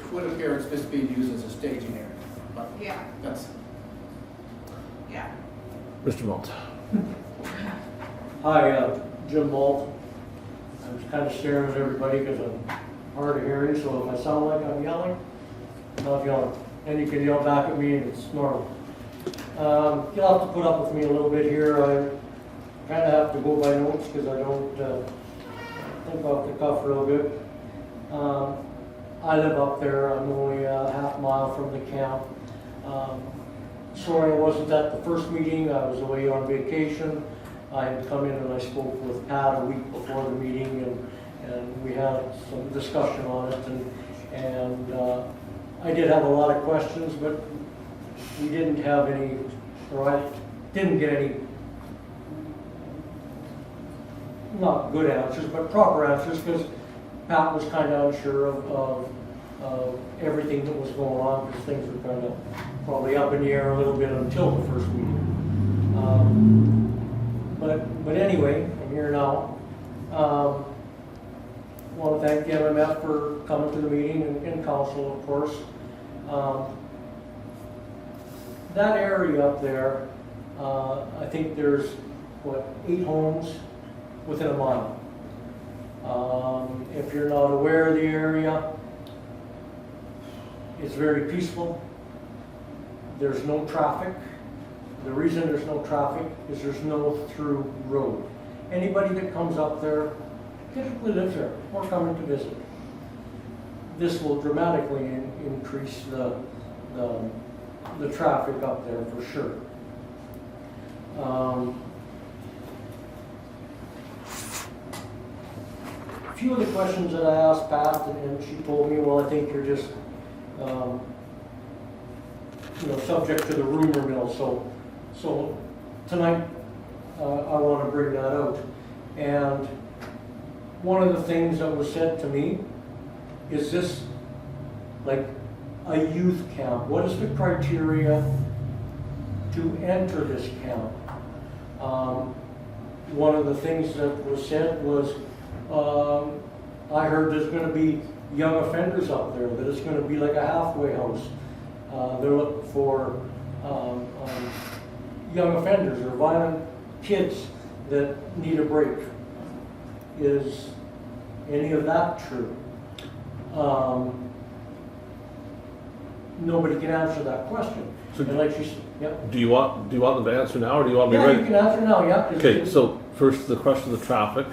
It would appear it's just being used as a staging area, but yeah, that's, yeah. Mr. Malt. Hi, Jim Malt. I'm kind of staring at everybody because I'm hard of hearing, so if I sound like I'm yelling, I'm not yelling. And you can yell back at me and it's normal. You'll have to put up with me a little bit here. I kind of have to go by notes because I don't think off the cuff real good. I live up there. I'm only a half mile from the camp. Sorry I wasn't at the first meeting. I was away on vacation. I had come in and I spoke with Pat a week before the meeting and we had some discussion on it and I did have a lot of questions, but we didn't have any, or I didn't get any, not good answers, but proper answers, because Pat was kind of unsure of everything that was going on, because things were kind of probably up in the air a little bit until the first meeting. But anyway, I'm here now. Want to thank the MMF for coming to the meeting and council, of course. That area up there, I think there's, 8 homes within a mile. If you're not aware of the area, it's very peaceful. There's no traffic. The reason there's no traffic is there's no through road. Anybody that comes up there typically lives there or coming to visit. This will dramatically increase the traffic up there for sure. A few of the questions that I asked Pat, and she told me, well, I think you're just, subject to the rumor mill. So tonight, I want to bring that out. And one of the things that was said to me is this, like a youth camp. What is the criteria to enter this camp? One of the things that was said was, I heard there's going to be young offenders up there, that it's going to be like a halfway house. They're looking for young offenders or violent kids that need a break. Is any of that true? Nobody can answer that question. So and like you said, yep. Do you want them to answer now, or do you want me Yeah, right? you can answer now, yeah. Okay, so first the question of the traffic.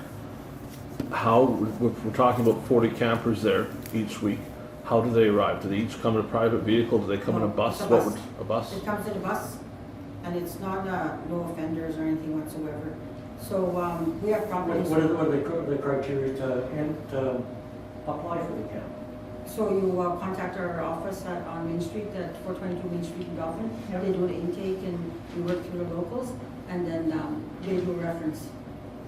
How, we're talking about 40 campers there each week. How do they arrive? Do they each come in a private vehicle? Do they come in a bus? It's a What bus. would, a bus? It comes in a bus, and it's not, no offenders or anything whatsoever. So, we have properties. What are the criteria to apply for the camp? So you contact our office on Main Street, at 422 Main Street in Dauphin. Yep. They do an intake and we work through the locals, and then they do a reference.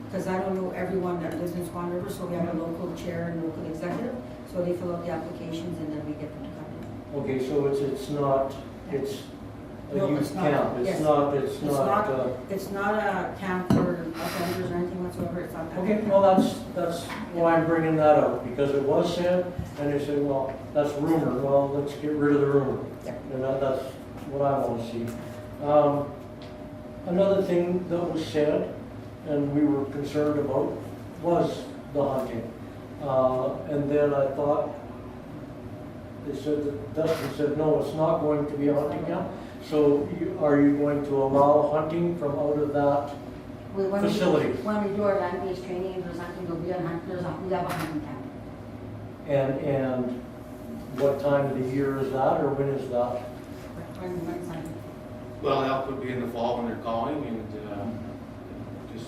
Because I don't know everyone that lives in Swan River, so we have a local chair and local executive. So they fill out the applications and then we get them to come in. Okay, so it's not, a No, youth it's not. camp. It's Yes. not, It's not, it's not a camp for offenders or anything whatsoever, it's not that. Okay, well, that's why I'm bringing that up, because it was said, and they said, well, that's rumor, well, let's get rid of the rumor. Yeah. And that's what I want to see. Another thing that was said, and we were concerned about, was the hunting. And then I thought, they said, that Dustin said, no, it's not going to be a hunting camp. So are you going to allow hunting from out of that? When we do- Facility. When we do our land-based training, there's hunting, there'll be a hunt, we have a hunting camp. And what time of the year is that, or when is that? When's hunting? Well, elk would be in the fall when they're calling, and just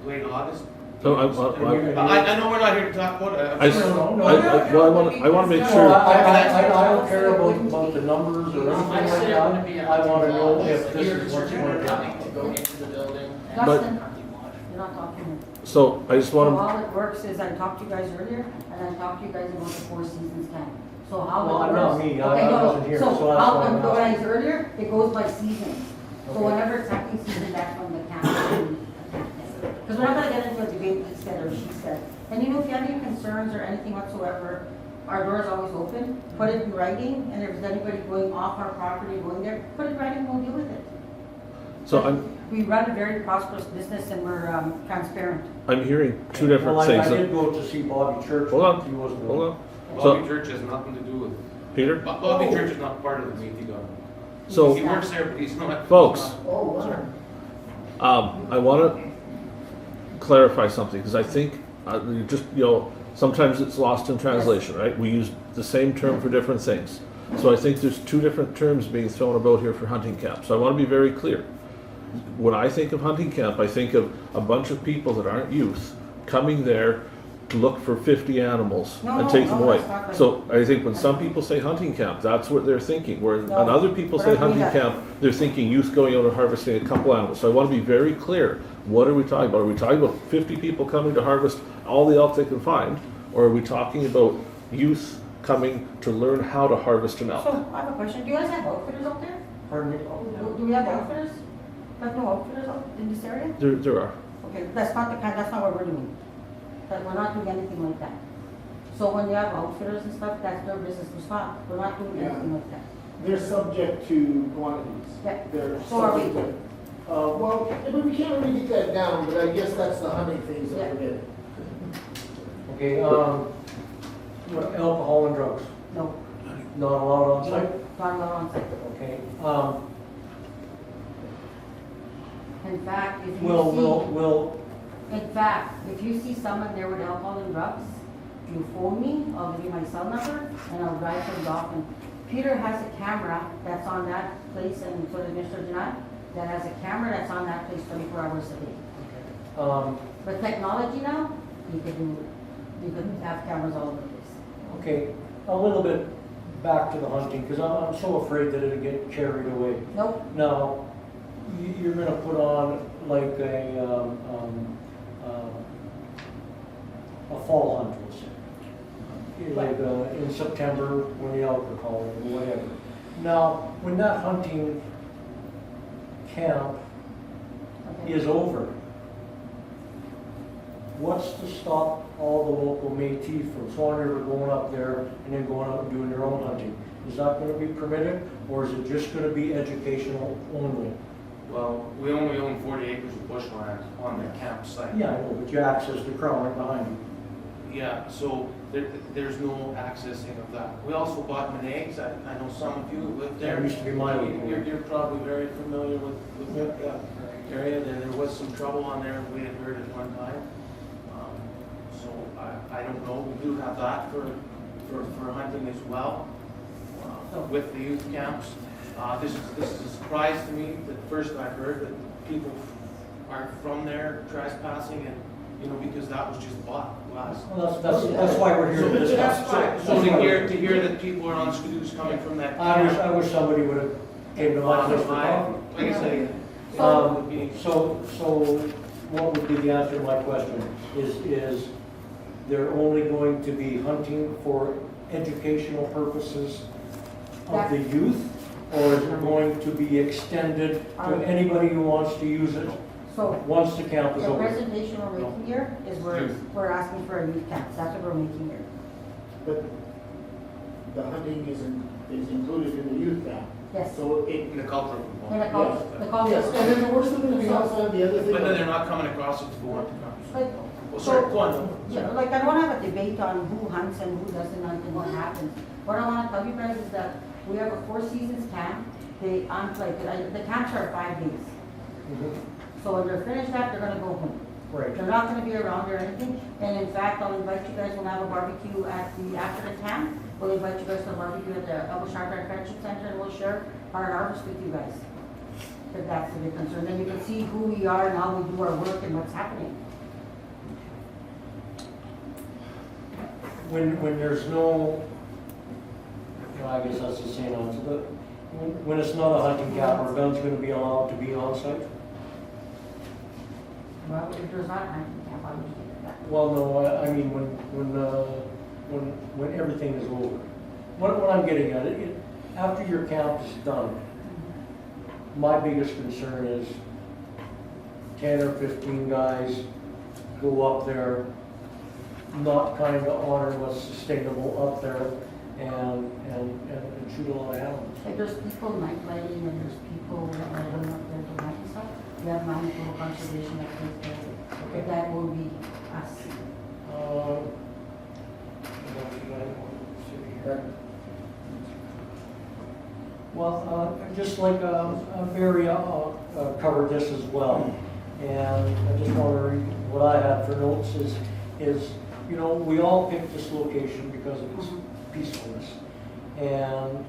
late August. So I I know we're not here to talk about it. I- No, I want to make No, sure, I don't care about the numbers or anything I like said it wouldn't be that. a I want to know hunting if lodge. this You're is what's going to coming happen. to go into the building. But- Dustin, Hunting lodge. you're not talking. so I just So want to, how it works is I talked to you guys earlier, and I talked to you guys about the Four Seasons camp. So how Well, it not works. me. Okay, I no, wasn't here, so that's So why how, I'm what I asking. said earlier, it goes by seasons. So Okay. whenever it's hunting season, that's when the camp is. Because we're not gonna get into a debate, he said or she said. And you know, if you have any concerns or anything whatsoever, our door is always open. Put it in writing, and if there's anybody going off our property, going there, put it in writing, we'll deal with it. so We run a very prosperous business and we're transparent. I'm hearing two different Well, things. I did go to see Bobby Church. Hold on, He wasn't. hold on. Bobby So, Church has nothing to do with, Peter, Bobby Church is not part of the Métis government. so He works there, but he's not. folks, Oh, wow. I want to clarify something, because I think, you just, sometimes it's lost in translation, right? We use the same term for different things. So I think there's two different terms being thrown about here for hunting camp. So I want to be very clear. When I think of hunting camp, I think of a bunch of people that aren't youth coming there to look for 50 animals No, and take no, them away. that's not right. So I think when some people say hunting camp, that's what they're thinking. Where No, when other people we're say not doing hunting that. camp, they're thinking youth going out and harvesting a couple animals. So I want to be very clear. What are we talking about? Are we talking about 50 people coming to harvest all the elk they can find? Or are we talking about youth coming to learn how to harvest an elk? So I have a question. Do you guys have outfitters out there? Pardon me? Do we have outfitters? There's no outfitters out in this area? There are. Okay, that's not what we're doing. But we're not doing anything like that. So when you have outfitters and stuff, that's their business to stop. We're not doing anything like that. They're subject to quantities. Yeah. They're So are we. subject to- well, I mean, we can't really get that down, but I guess that's the hunting things that we're in. Okay, what, alcohol and drugs, No, not allowed on site? not allowed on site. Okay, In fact, if you will, in fact, if you see someone there with alcohol and drugs, you phone me, I'll give you my cell number, and I'll drive things off. And Peter has a camera that's on that place, and so does Mr. Janai, that has a camera that's on that place 24 hours a day. But technology now, you can have cameras all over the place. okay, a little bit back to the hunting, because I'm so afraid that it'll get carried away. Nope, Now, you're gonna put on like a fall hunt, let's say. Like in September, when the elk are calling, or whatever. Now, when that hunting camp okay. is over, what's to stop all the local Métis from Swan River going up there and then going out and doing their own hunting? Is that gonna be permitted, or is it just gonna be educational only? Well, we only own 40 acres of bushland on the campsite. Yeah, I know, but you access the crown right behind you. Yeah, so there's no accessing of that. We also bought Monags. I know some of you live there. That used to be my own. You're probably very familiar with that area. There was some trouble on there, we had heard at one time. So I don't know. We do have that for hunting as well, with the youth camps. This is a surprise to me. At first I heard that people aren't from there trespassing, and because that was just bought last. Well, that's why we're here to discuss. So to hear that people are on scooters coming from that camp. I wish somebody would have came to my place for coffee. Like I say, So what would be the answer to my question? Is they're only going to be hunting for educational purposes of the youth? or is it going to be extended to anybody who wants to use it So once the camp is the over? presentation we're making here is we're asking for a youth camp. That's what we're making here. But the hunting is included in the youth camp. Yes. So it, In the cultural And component. the call, the call yes, and then we're still gonna be outside the other thing. But then they're not coming across it to go on to Like, Well, sorry, go on. Yeah, like I don't want to have a debate on who hunts and who doesn't hunt and what happens. What I want to tell you guys is that we have a 4 seasons camp. They, the camps are 5 days. So when they're finished that, they're gonna go home. Right. They're not gonna be around or anything. And in fact, I'll invite you guys, we'll have a barbecue after the camp. We'll invite you guys to a barbecue at the Elbow Sharp Friendship Center and we'll share our harvest with you guys. If that's the big concern. Then you can see who we are and how we do our work and what's happening. When there's no, I guess that's the same answer, but when it's not a hunting camp, are guns gonna be allowed to be on site? Well, if there's not a hunting camp, I would do that. Well, no, I mean, when everything is over. What I'm getting at, after your camp is done, my biggest concern is 10 or 15 guys go up there, not kind of honor what's sustainable up there and shoot a lot of animals. Like there's people night lighting and there's people that are going up there to hunt and stuff. We have Manitoba conservation that takes care of it. But that will be us. Well, just like Barry covered this as well, and I just want to read what I had for notes is you know, we all picked this location because of its peacefulness, and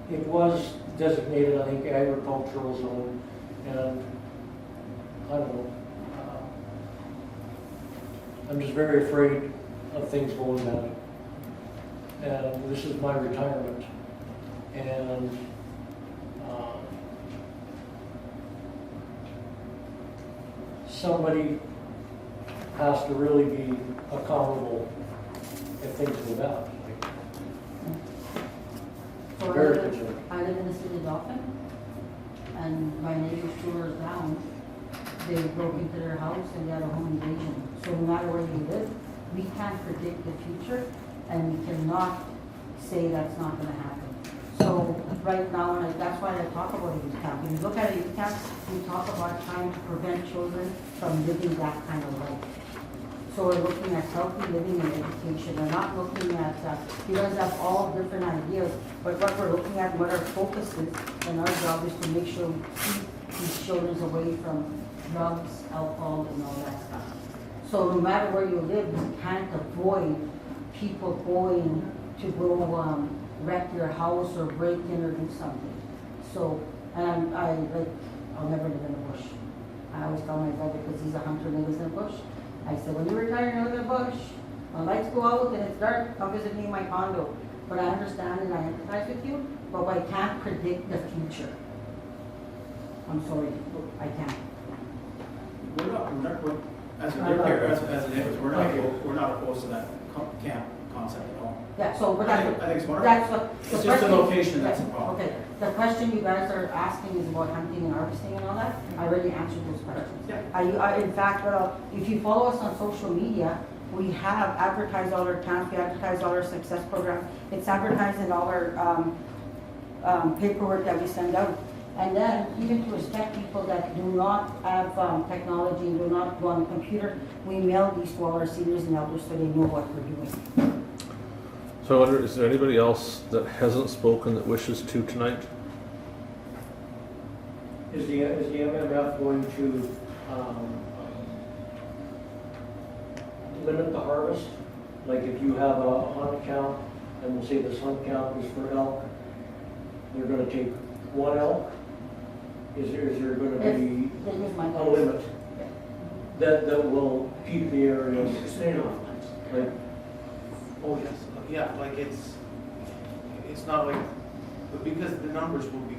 it was designated, I think, agricultural zone, and I don't know. I'm just very afraid of things going bad. And this is my retirement. And somebody has to really be accountable if things go bad. So Very concerned. I live in the city of Dauphin, and my neighbor's 2 doors down, they broke into their house and they had a home invasion. So no matter where you live, we can't predict the future, and we cannot say that's not gonna happen. So right now, and that's why I talk about a youth camp. When you look at a youth camp, we talk about trying to prevent children from living that kind of life. So we're looking at healthy living and education. We're not looking at, you guys have all different ideas, but what we're looking at, what our focus is, and our job is to make sure we keep these children away from drugs, alcohol, and all that stuff. So no matter where you live, you can't avoid people going to go wreck your house or break in or do something. So, and I'll never live in a bush. I always tell my brother, because he's a hunter and he lives in a bush, I said, when you retire and you live in a bush, when lights go out and it's dark, come visit me in my condo. But I understand and I empathize with you, but I can't predict the future. I'm sorry, I can't. As a neighbors, we're not opposed to that camp concept at all. Yeah, so, but I think it's wonderful. that's what. It's just the location that's the problem. Okay, the question you guys are asking is about hunting and harvesting and all that. I already answered those questions. Yeah. In fact, if you follow us on social media, we have advertised all our camps, we advertise all our success programs. It's advertised in all our paperwork that we send out. And then, even to respect people that do not have technology, do not go on the computer, we mail these to all our seniors and elders so they know what we're doing. So I wonder, is there anybody else that hasn't spoken that wishes to tonight? Is the MMF going to limit the harvest? Like if you have a hunt count, and we'll say this hunt count is for elk, they're gonna take 1 elk? Is there gonna be a limit that will keep the area like? Oh, yes, yeah, like it's not like, but because the numbers will be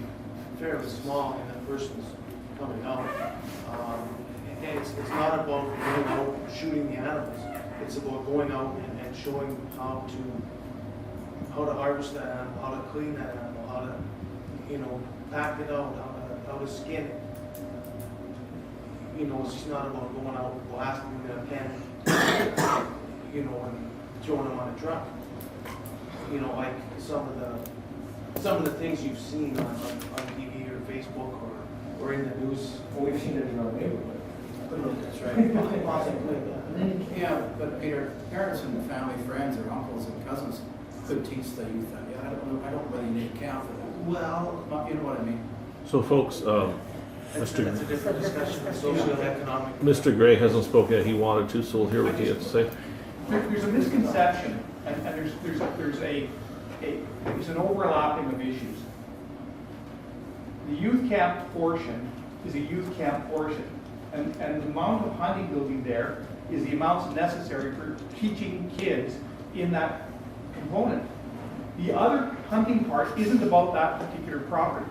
fairly small and the person's coming out. And it's not about going out shooting the animals, it's about going out and showing how to how to harvest that animal, how to clean that animal, how to, you know, pack it out, how to skin it. You know, it's just not about going out blasting the pen, you know, and throwing them on a truck. You know, like some of the things you've seen on TV or Facebook or in the news. Well, we've seen it in our neighborhood. That's right. Possibly, yeah. Yeah, but Peter, parents and family, friends, or uncles and cousins could teach the youth that. Yeah, I don't really need a count for that. Well, You know what I mean? So folks, that's a different discussion, socioeconomic. Mr. Gray hasn't spoken yet. He wanted to, so we'll hear what he has to say. There's a misconception, and there's an overlapping of issues. The youth camp portion is a youth camp portion, and the amount of hunting will be there is the amounts necessary for teaching kids in that component. The other hunting part isn't about that particular property.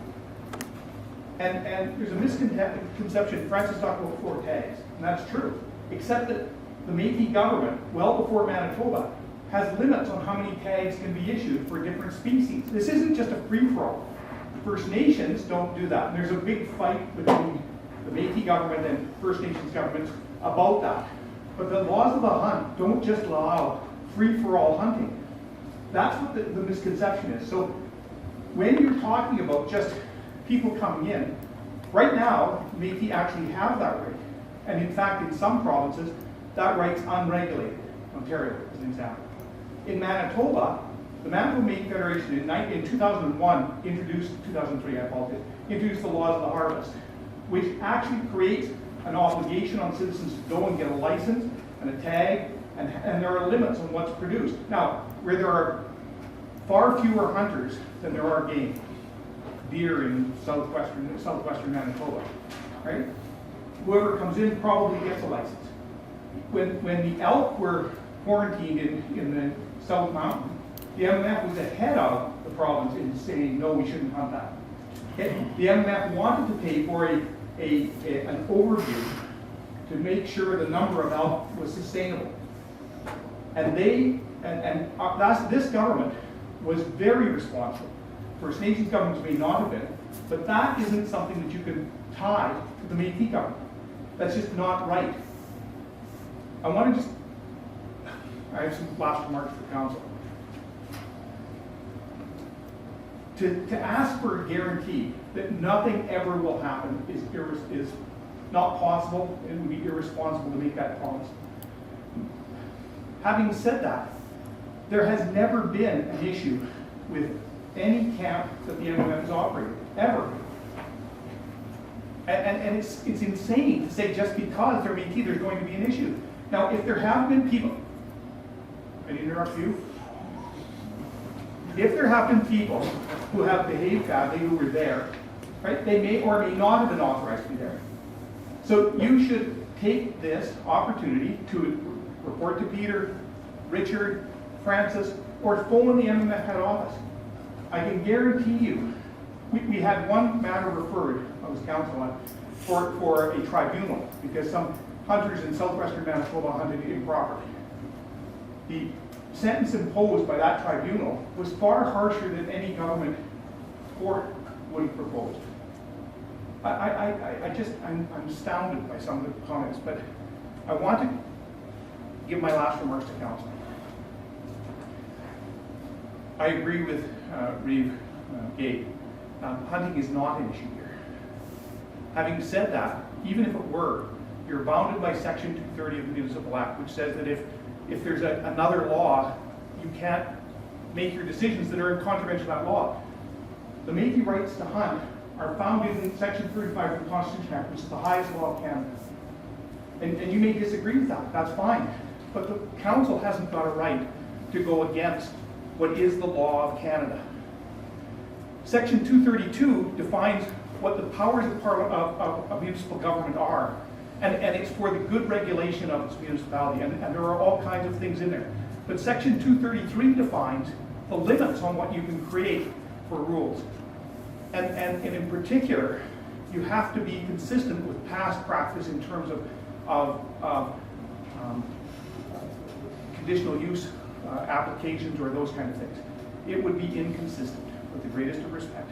And there's a misconception, Francis talked about 4 tags, and that's true, except that the Métis government, well before Manitoba, has limits on how many tags can be issued for different species. This isn't just a free-for-all. First Nations don't do that, and there's a big fight between the Métis government and First Nations governments about that. But the laws of the hunt don't just allow free-for-all hunting. That's what the misconception is. So when you're talking about just people coming in, right now, Métis actually have that right. And in fact, in some provinces, that right's unregulated. Ontario, as an example. In Manitoba, the Manitoba Métis Federation in 2001 introduced the laws of the harvest, which actually creates an obligation on citizens to go and get a license and a tag, and there are limits on what's produced. Now, where there are far fewer hunters than there are game, deer in southwestern Manitoba, right? Whoever comes in probably gets a license. When the elk were quarantined in the South Mountain, the MMF was ahead of the province in saying, no, we shouldn't hunt that. Okay? The MMF wanted to pay for an overview to make sure the number of elk was sustainable. And this government was very responsible. First Nations governments may not have been, but that isn't something that you can tie to the Métis government. That's just not right. I have some last remarks for council. To ask for a guarantee that nothing ever will happen is not possible. It would be irresponsible to make that promise. Having said that, there has never been an issue with any camp that the MMF has operated, ever. And it's insane to say just because they're Métis, there's going to be an issue. Now, if there have been people, I interrupt you. If there have been people who have behaved badly, who were there, right, they may or may not have been authorized to be there. So you should take this opportunity to report to Peter, Richard, Francis, or phone the MMF head office. I can guarantee you, we had one matter referred, I was counsel on, for a tribunal, because some hunters in southwestern Manitoba hunted improperly. The sentence imposed by that tribunal was far harsher than any government court would have proposed. I'm astounded by some of the comments, but I want to give my last remarks to council. I agree with Reeve Gabe. Hunting is not an issue here. Having said that, even if it were, you're bounded by Section 230 of the Municipal Act, which says that if there's another law, you can't make your decisions that are in contravention of that law. The Métis rights to hunt are found in Section 35 of the Constitution Act, which is the highest law of Canada. And you may disagree with that, that's fine. But the council hasn't got a right to go against what is the law of Canada. Section 232 defines what the powers of municipal government are. And it's for the good regulation of its municipality, and there are all kinds of things in there. But Section 233 defines the limits on what you can create for rules. And in particular, you have to be consistent with past practice in terms of conditional use applications or those kind of things. it would be inconsistent, with the greatest of respect,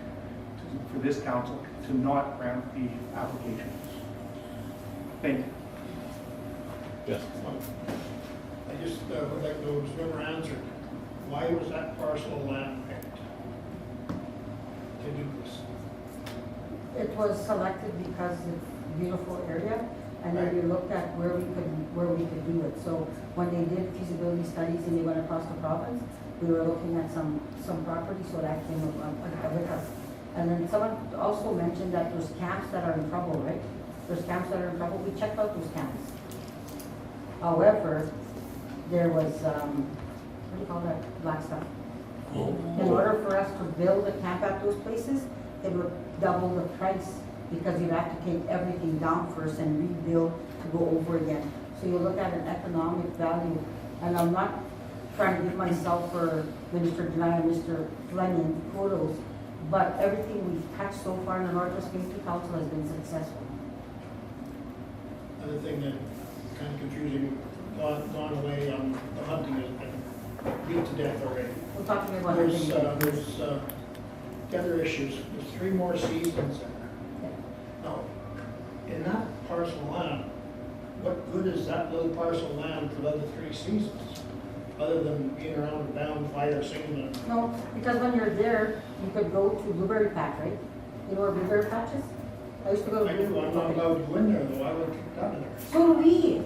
for this council to not grant the application. Thank you. Yes. I just would like to know, it was never answered. Why was that parcel of land picked to do this? It was selected because it's a beautiful area, and then we looked at where we could do it. So when they did feasibility studies and they went across the province, we were looking at some property, so that came up with us. And then someone also mentioned that there's camps that are in trouble, right? There's camps that are in trouble. We checked out those camps. However, there was, what do you call that, black stuff? In order for us to build a camp at those places, it would double the price because you'd have to take everything down first and rebuild to go over again. So you look at an economic value, and I'm not trying to give myself or Minister Denai and Mr. Fleming kudos, but everything we've touched so far in the Northwest Community Council has been successful. Another thing that kind of confusing, gone away on the hunting has been beat to death already. We're talking about There's everything. other issues, there's 3 more seasons there. Now, in that parcel of land, what good is that little parcel of land for the other 3 seasons? Other than being around a bonfire singing and No, because when you're there, you could go to Blueberry Patch, right? You know where Blueberry Patch is? I used to go to I do, I'm not Blueberry. allowed to go in there though, I would kick out of there. So do we.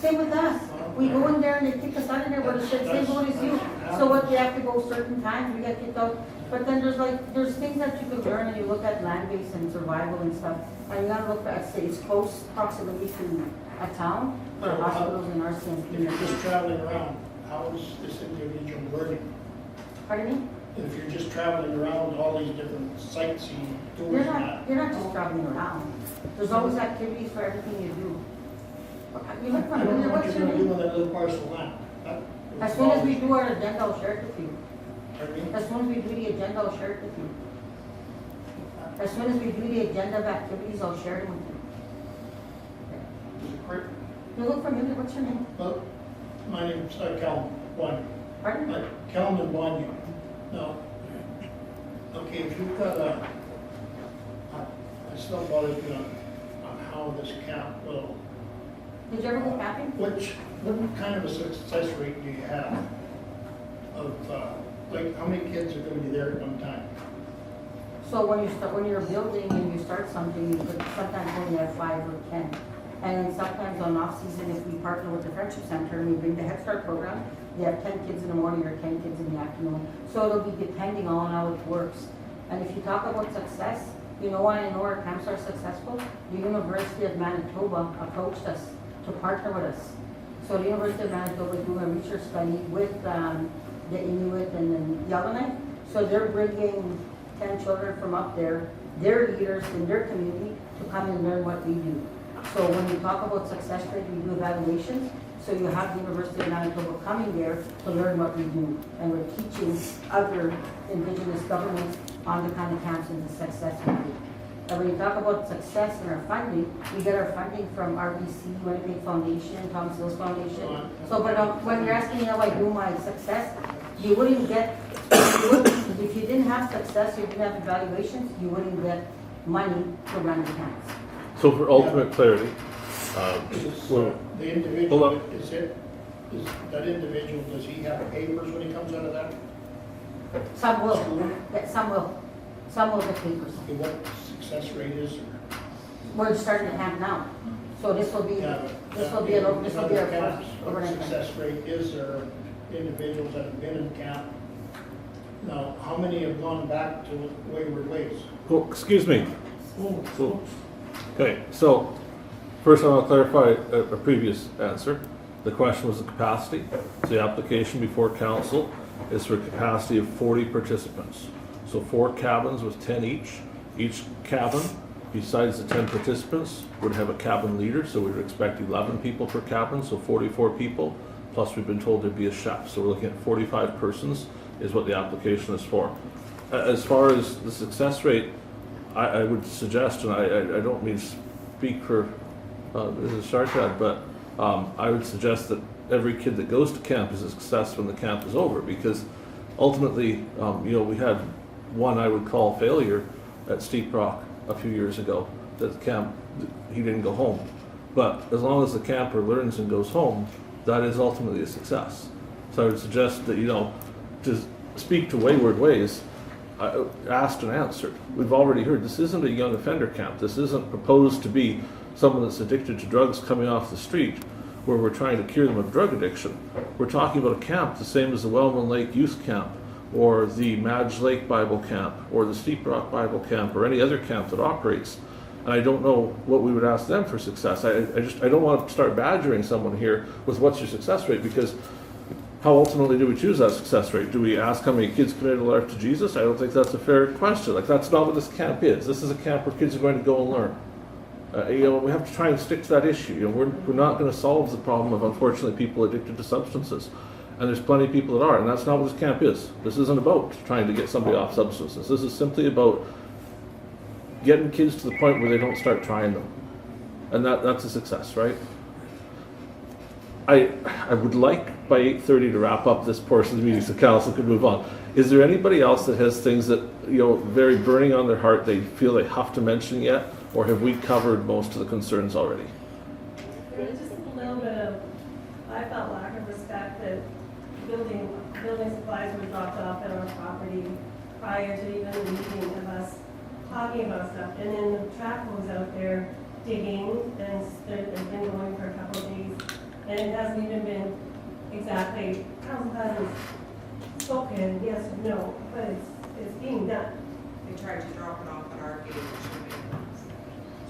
Same with us. We go in there and they kick us out of there, but it's the same boat as you. So what, we have to go certain times, we get kicked out. But then there's things that you could learn and you look at land base and survival and stuff. And you gotta look at, say, it's close proximity to a town, for hospitals and If RCMP. you're just traveling around, how is this individual learning? Pardon me? If you're just traveling around all these different sightseeing tours and that. You're not just traveling around. There's always activities for everything you do. You look I don't familiar, know what what's you're your gonna do name? with that little parcel of land. As soon as we do our agenda, I'll share it with you. Pardon me? As soon as we do the agenda, I'll share it with you. As soon as we do the agenda of activities, I'll share it with you. Is it correct? You look familiar, what's your name? Well, my name's Calvin Blondie. Pardon? Calvin Blondie. Now, okay, if you've got I still bother you on how this camp will, Did you ever go camping? what kind of a success rate do you have of, like, how many kids are gonna be there at one time? So when you're building and you start something, you could sometimes only have 5 or 10. And then sometimes on off season, if we partner with the Friendship Center and we bring the Head Start program, they have 10 kids in the morning or 10 kids in the afternoon. So it'll be depending on how it works. And if you talk about success, you know why I know our camps are successful? The University of Manitoba approached us to partner with us. So the University of Manitoba is doing a research study with the Inuit and then Yellowknife. So they're bringing 10 children from up there, their leaders in their community, to come and learn what we do. So when we talk about success rate, we do evaluations. So you have the University of Manitoba coming there to learn what we do. And we're teaching other Indigenous governments on the kind of camps and the success we do. And when you talk about success and our funding, we get our funding from RBC, Winnipeg Foundation, Thomas Hills Foundation. So, but when you're asking me how I do my success, you wouldn't get, if you didn't have success, you didn't have evaluations, you wouldn't get money to run the camps. So for ultimate clarity, Is well, the individual, hold is that individual, does he have papers when he comes out of that? Some will, yeah, some will. Some will get papers. Okay, what success rate is there? We're starting to have now. So this will be, Yeah, this but, will be, in this will be our other camps, first what overnight camp. success rate is there of individuals that have been in camp? Now, how many have gone back to wayward ways? well, excuse me. So- Okay, so first I want to clarify a previous answer. The question was the capacity. So the application before council is for a capacity of 40 participants. So 4 cabins with 10 each. Each cabin, besides the 10 participants, would have a cabin leader. So we would expect 11 people per cabin, so 44 people. Plus we've been told there'd be a chef. So we're looking at 45 persons is what the application is for. As far as the success rate, I would suggest, and I don't mean to speak for Mrs. Sartad, but I would suggest that every kid that goes to camp is a success when the camp is over, because ultimately, we had one I would call failure at Steep Rock a few years ago, that the camp, he didn't go home. But as long as the camper learns and goes home, that is ultimately a success. So I would suggest that, to speak to wayward ways, asked and answered. We've already heard this isn't a young offender camp. This isn't proposed to be someone that's addicted to drugs coming off the street where we're trying to cure them of drug addiction. We're talking about a camp the same as the Wellman Lake Youth Camp or the Madge Lake Bible Camp or the Steep Rock Bible Camp or any other camp that operates. And I don't know what we would ask them for success. I don't want to start badgering someone here with what's your success rate, because how ultimately do we choose that success rate? Do we ask how many kids committed a life to Jesus? I don't think that's a fair question. Like, that's not what this camp is. This is a camp where kids are going to go and learn. We have to try and stick to that issue. We're not going to solve the problem of, unfortunately, people addicted to substances. And there's plenty of people that are, and that's not what this camp is. This isn't about trying to get somebody off substances. This is simply about getting kids to the point where they don't start trying them. And that's a success, right? I would like by 8:30 to wrap up this portion of the meeting so council could move on. Is there anybody else that has things that, very burning on their heart they feel they have to mention yet? Or have we covered most of the concerns already? There was just a little bit of, I felt lack of respect that building supplies were dropped off at our property prior to even the meeting of us talking about stuff. And then the track was out there digging, and they've been going for a couple of days. And it hasn't even been exactly, council hasn't spoken yes or no, but it's being done. They tried to drop it off at our gate, which should be.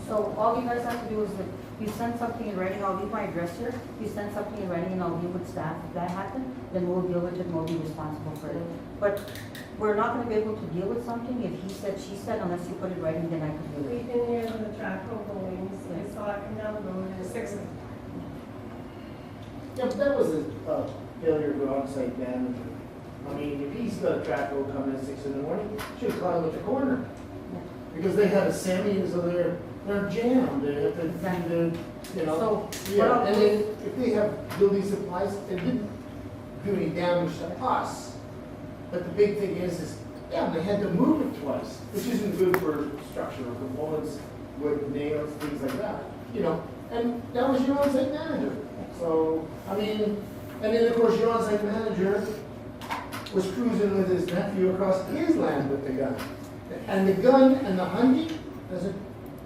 So all you guys have to do is, if you send something in writing, I'll leave my address here. If you send something in writing and I'll deal with staff. If that happens, then we'll deal with it and we'll be responsible for it. But we're not gonna be able to deal with something if he said, she said, unless you put it in writing, then I can deal with it. We've been here with the track going, so I saw it come down the road and Six. Yeah, but that was a failure of an on-site manager. I mean, if he's got a track road coming at 6 in the morning, should have caught him at the corner. Because they had a semi, so they're jammed, they have to, So, yeah, and then if they have building supplies, it didn't do any damage to us. But the big thing is, yeah, they had to move it twice, which isn't good for structural components, wood, nails, things like that, and that was your on-site manager. So, I mean, and then of course your on-site manager was cruising with his nephew across his land with the gun. And the gun and the hunting,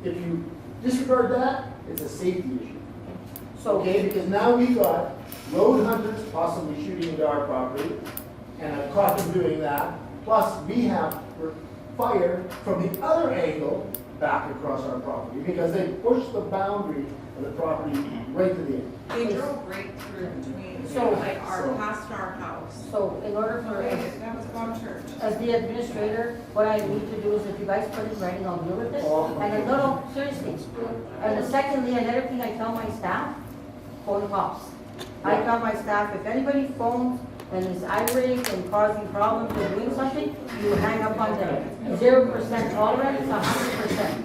if you disregard that, it's a safety issue. So, Okay, because now we got road hunters possibly shooting into our property, and I've caught them doing that. Plus, we have fire from the other angle back across our property, because they pushed the boundary of the property right to the end. They drove right through between, So- past our house. so in order for, That was Gone Church. as the administrator, what I need to do is, if you guys put it in writing, I'll deal with it. And then, no, seriously. And then secondly, another thing I tell my staff, phone the cops. I tell my staff, if anybody phones and is irate and causing problems or doing something, you hang up on them. 0% tolerance, 100%.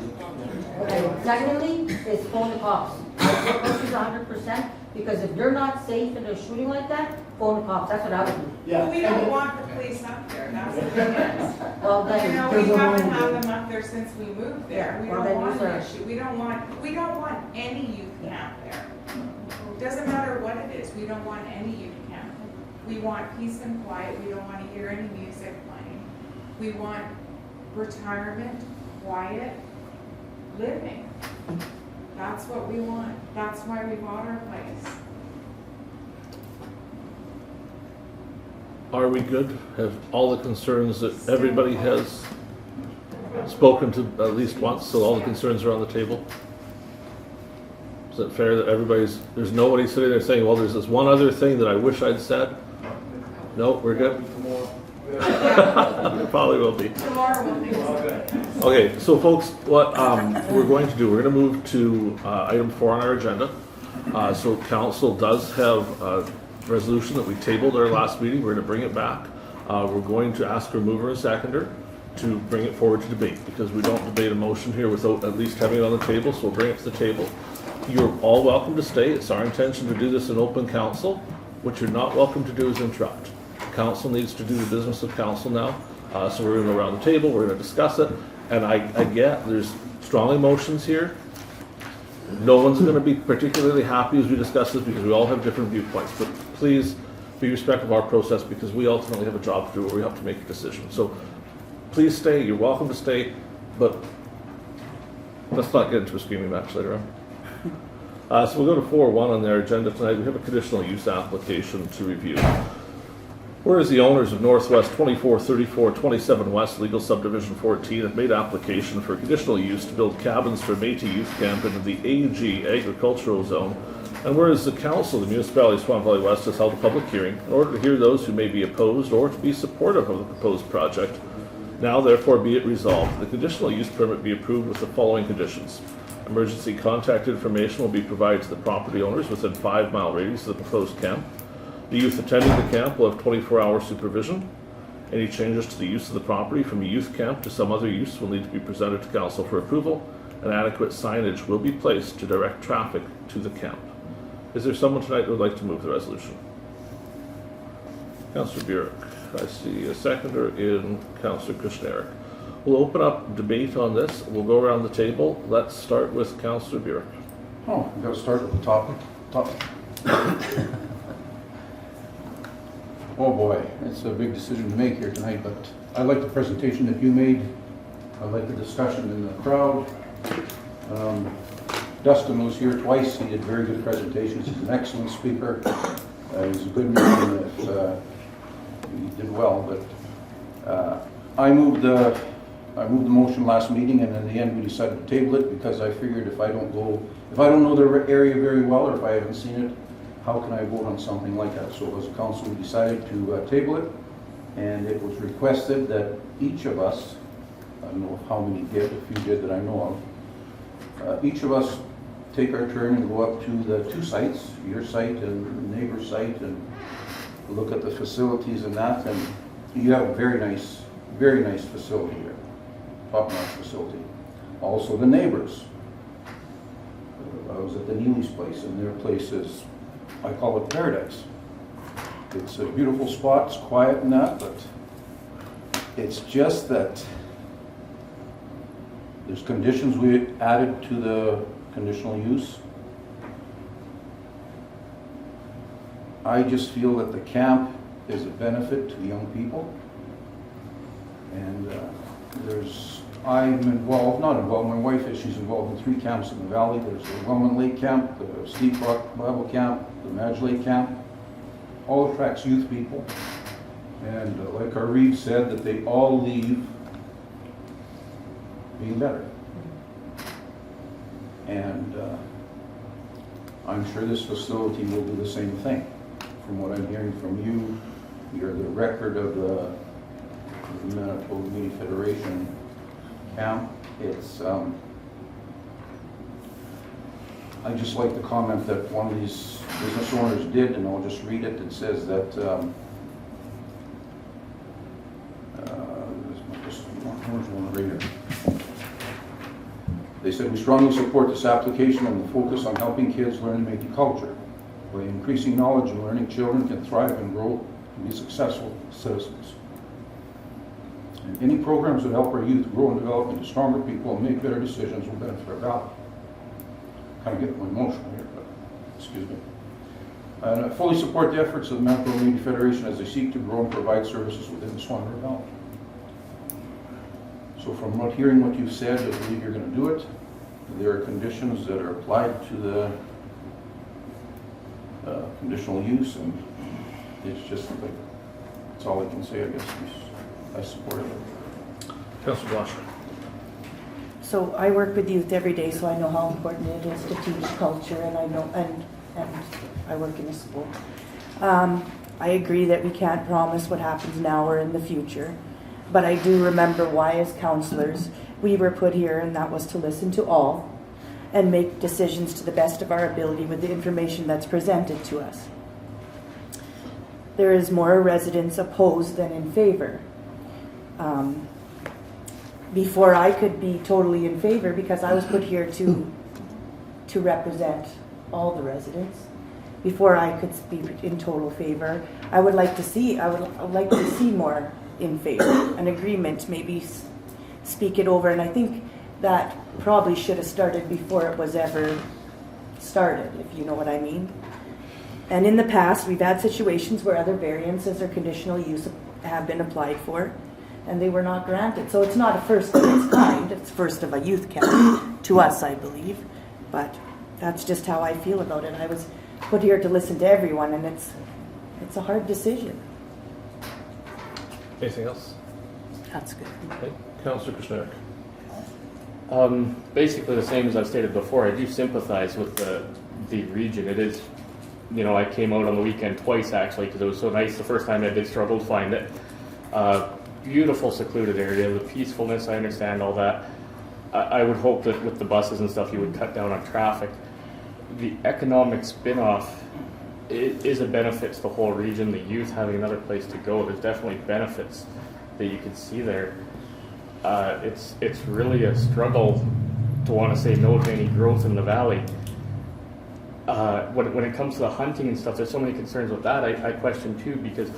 And secondly, is phone the cops. I suppose it's 100%, because if they're not safe and they're shooting like that, phone the cops, that's what I would do. Yeah. We don't want the police up there, that's the thing is. Well, We then, haven't had them up there since we moved there. We Well, don't then want use an our- issue. We don't want any youth camp there. Doesn't matter what it is, we don't want any youth camp. We want peace and quiet, we don't want to hear any music playing. We want retirement, quiet, living. That's what we want. That's why we bought our place. Are we good? Have all the concerns that everybody has spoken to at least once, so all the concerns are on the table? Is it fair that there's nobody sitting there saying, well, there's this one other thing that I wish I'd said? No, we're good? There probably will be. Tomorrow we'll fix it. Okay, so folks, what we're going to do, we're going to move to item 4 on our agenda. So council does have a resolution that we tabled our last meeting. We're going to bring it back. We're going to ask our mover and seconder to bring it forward to debate, because we don't debate a motion here without at least having it on the table, so we'll bring it to the table. You're all welcome to stay. It's our intention to do this in open council. What you're not welcome to do is interrupt. Council needs to do the business of council now. So we're gonna go around the table, we're gonna discuss it, and I get there's strong emotions here. No one's gonna be particularly happy as we discuss this because we all have different viewpoints, but please be respectful of our process because we ultimately have a job to do where we have to make a decision. So please stay, you're welcome to stay, but let's not get into a screaming match later on. So we'll go to 4.1 on their agenda tonight. We have a conditional use application to review. Whereas the owners of Northwest 2434 27 West Legal Subdivision 14 have made application for conditional use to build cabins for Métis Youth Camp into the AG agricultural zone, and whereas the Council of the Municipality of Swan Valley West has held a public hearing in order to hear those who may be opposed or to be supportive of the proposed project, now therefore be it resolved, the conditional use permit be approved with the following conditions. Emergency contact information will be provided to the property owners within 5-mile radius of the proposed camp. The youth attending the camp will have 24-hour supervision. Any changes to the use of the property from a youth camp to some other use will need to be presented to council for approval, and adequate signage will be placed to direct traffic to the camp. Is there someone tonight who would like to move the resolution? Councillor Burek. I see a seconder in Councillor Kushnerek. We'll open up debate on this. We'll go around the table. Let's start with Councillor Burek. Oh, we've got to start with the topic. Oh boy, it's a big decision to make here tonight, but I like the presentation that you made. I like the discussion in the crowd. Dustin was here twice. He did very good presentations. He's an excellent speaker. He's a good man. He did well, but I moved the motion last meeting, and in the end we decided to table it because I figured if I don't know the area very well, or if I haven't seen it, how can I vote on something like that? So as a council, we decided to table it, and it was requested that each of us, I don't know how many did, a few did that I know of, each of us take our turn and go up to the two sites, your site and the neighbor's site, and look at the facilities and that, and you have a very nice facility here, top-notch facility. Also the neighbors. I was at the Neely's place, and their place is, I call it paradise. It's a beautiful spot, it's quiet and that, but it's just that there's conditions we added to the conditional use. I just feel that the camp is a benefit to the young people. And I'm involved, not involved, my wife is, she's involved in 3 camps in the valley. There's the Wellman Lake Camp, the Steep Rock Bible Camp, the Madge Lake Camp. All attracts youth people. And like our Reeve said, that they all leave being better. And I'm sure this facility will do the same thing. From what I'm hearing from you, you're the record of the Manitoba Community Federation camp. It's, I just like the comment that one of these business owners did, and I'll just read it. It says that, they said, we strongly support this application and the focus on helping kids learn Métis culture. By increasing knowledge and learning, children can thrive and grow and be successful citizens. And any programs that help our youth grow and develop into stronger people and make better decisions will benefit our valley. Kind of getting my emotional here, but excuse me. And I fully support the efforts of the Manitoba Community Federation as they seek to grow and provide services within the Swan River Valley. So from hearing what you've said, I believe you're going to do it. There are conditions that are applied to the conditional use, and it's just like, that's all I can say, I guess. I support it. Councillor Blanchard. So I work with youth every day, so I know how important it is to teach culture, and I know, and I work in a school. I agree that we can't promise what happens now or in the future, but I do remember why, as councillors, we were put here, and that was to listen to all and make decisions to the best of our ability with the information that's presented to us. There is more residents opposed than in favor. Before I could be totally in favor, because I was put here to represent all the residents, before I could speak in total favor. I would like to see more in favor, an agreement, maybe speak it over. And I think that probably should have started before it was ever started, if you know what I mean. And in the past, we've had situations where other variances or conditional use have been applied for, and they were not granted. So it's not a first of its kind, it's first of a youth camp to us, I believe. But that's just how I feel about it. I was put here to listen to everyone, and it's a hard decision. Anything else? That's good. Okay. Councillor Krishnarik. Basically the same as I've stated before. I do sympathize with the region. It is, I came out on the weekend twice actually because it was so nice. The first time I did struggle to find it. Beautiful secluded area, the peacefulness, I understand all that. I would hope that with the buses and stuff you would cut down on traffic. The economic spin-off is a benefit to the whole region. The youth having another place to go, there's definitely benefits that you can see there. It's really a struggle to want to say no to any growth in the valley. When it comes to the hunting and stuff, there's so many concerns with that. I question too, because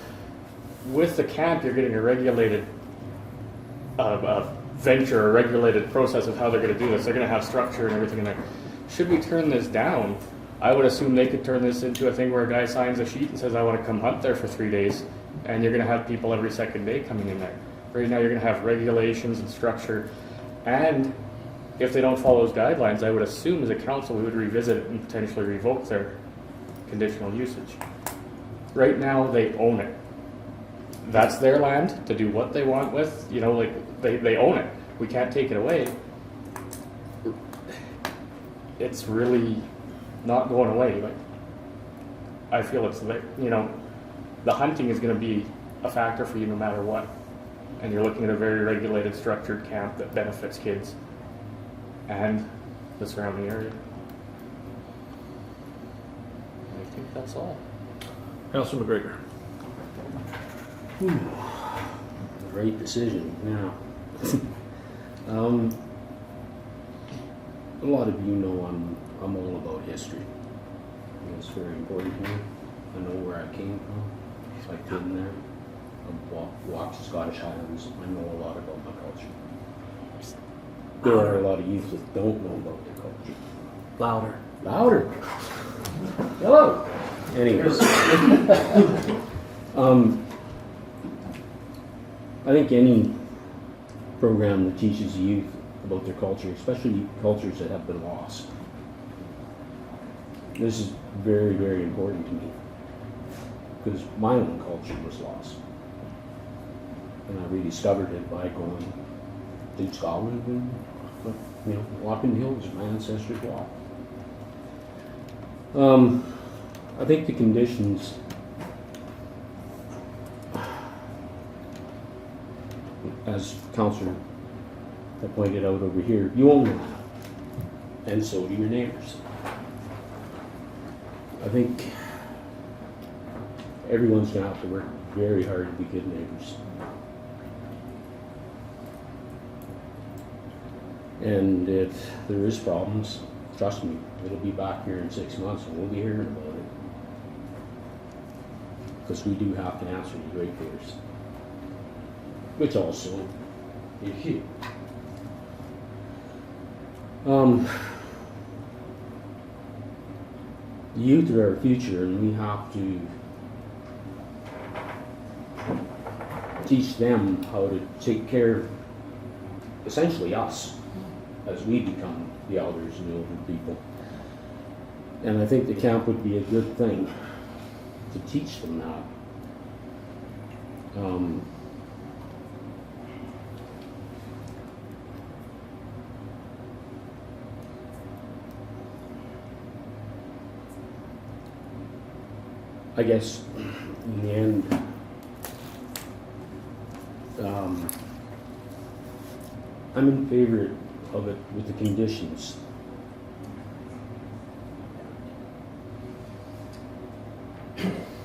with the camp, you're getting a regulated venture, a regulated process of how they're going to do this. They're going to have structure and everything in there. Should we turn this down? I would assume they could turn this into a thing where a guy signs a sheet and says, I want to come hunt there for 3 days, and you're going to have people every second day coming in there. Right now, you're going to have regulations and structure, and if they don't follow those guidelines, I would assume as a council we would revisit it and potentially revoke their conditional usage. Right now, they own it. That's their land to do what they want with. They own it. We can't take it away. It's really not going away. Like, I feel it's the hunting is going to be a factor for you no matter what. And you're looking at a very regulated, structured camp that benefits kids and the surrounding area. I think that's all. Councillor McGregor. Great decision, yeah. A lot of you know I'm all about history. It's very important to me. I know where I came from. I've been there. I've walked the Scottish Highlands. I know a lot about my culture. There are a lot of youth that don't know about their culture. Louder. Louder. Hello. Anyways. I think any program that teaches youth about their culture, especially cultures that have been lost, this is very, very important to me because my own culture was lost. And I rediscovered it by going to Scotland and, walking the hills my ancestors walked. I think the conditions as Councillor pointed out over here, you own the land, and so do your neighbors. I think everyone's going to have to work very hard to be good neighbors. And if there is problems, trust me, it'll be back here in 6 months and we'll be hearing about it. Because we do have to answer to ratepayers. Which also is you. The youth are our future, and we have to teach them how to take care of essentially us as we become the elders and the older people. And I think the camp would be a good thing to teach them that. I guess in the end, I'm in favor of it with the conditions.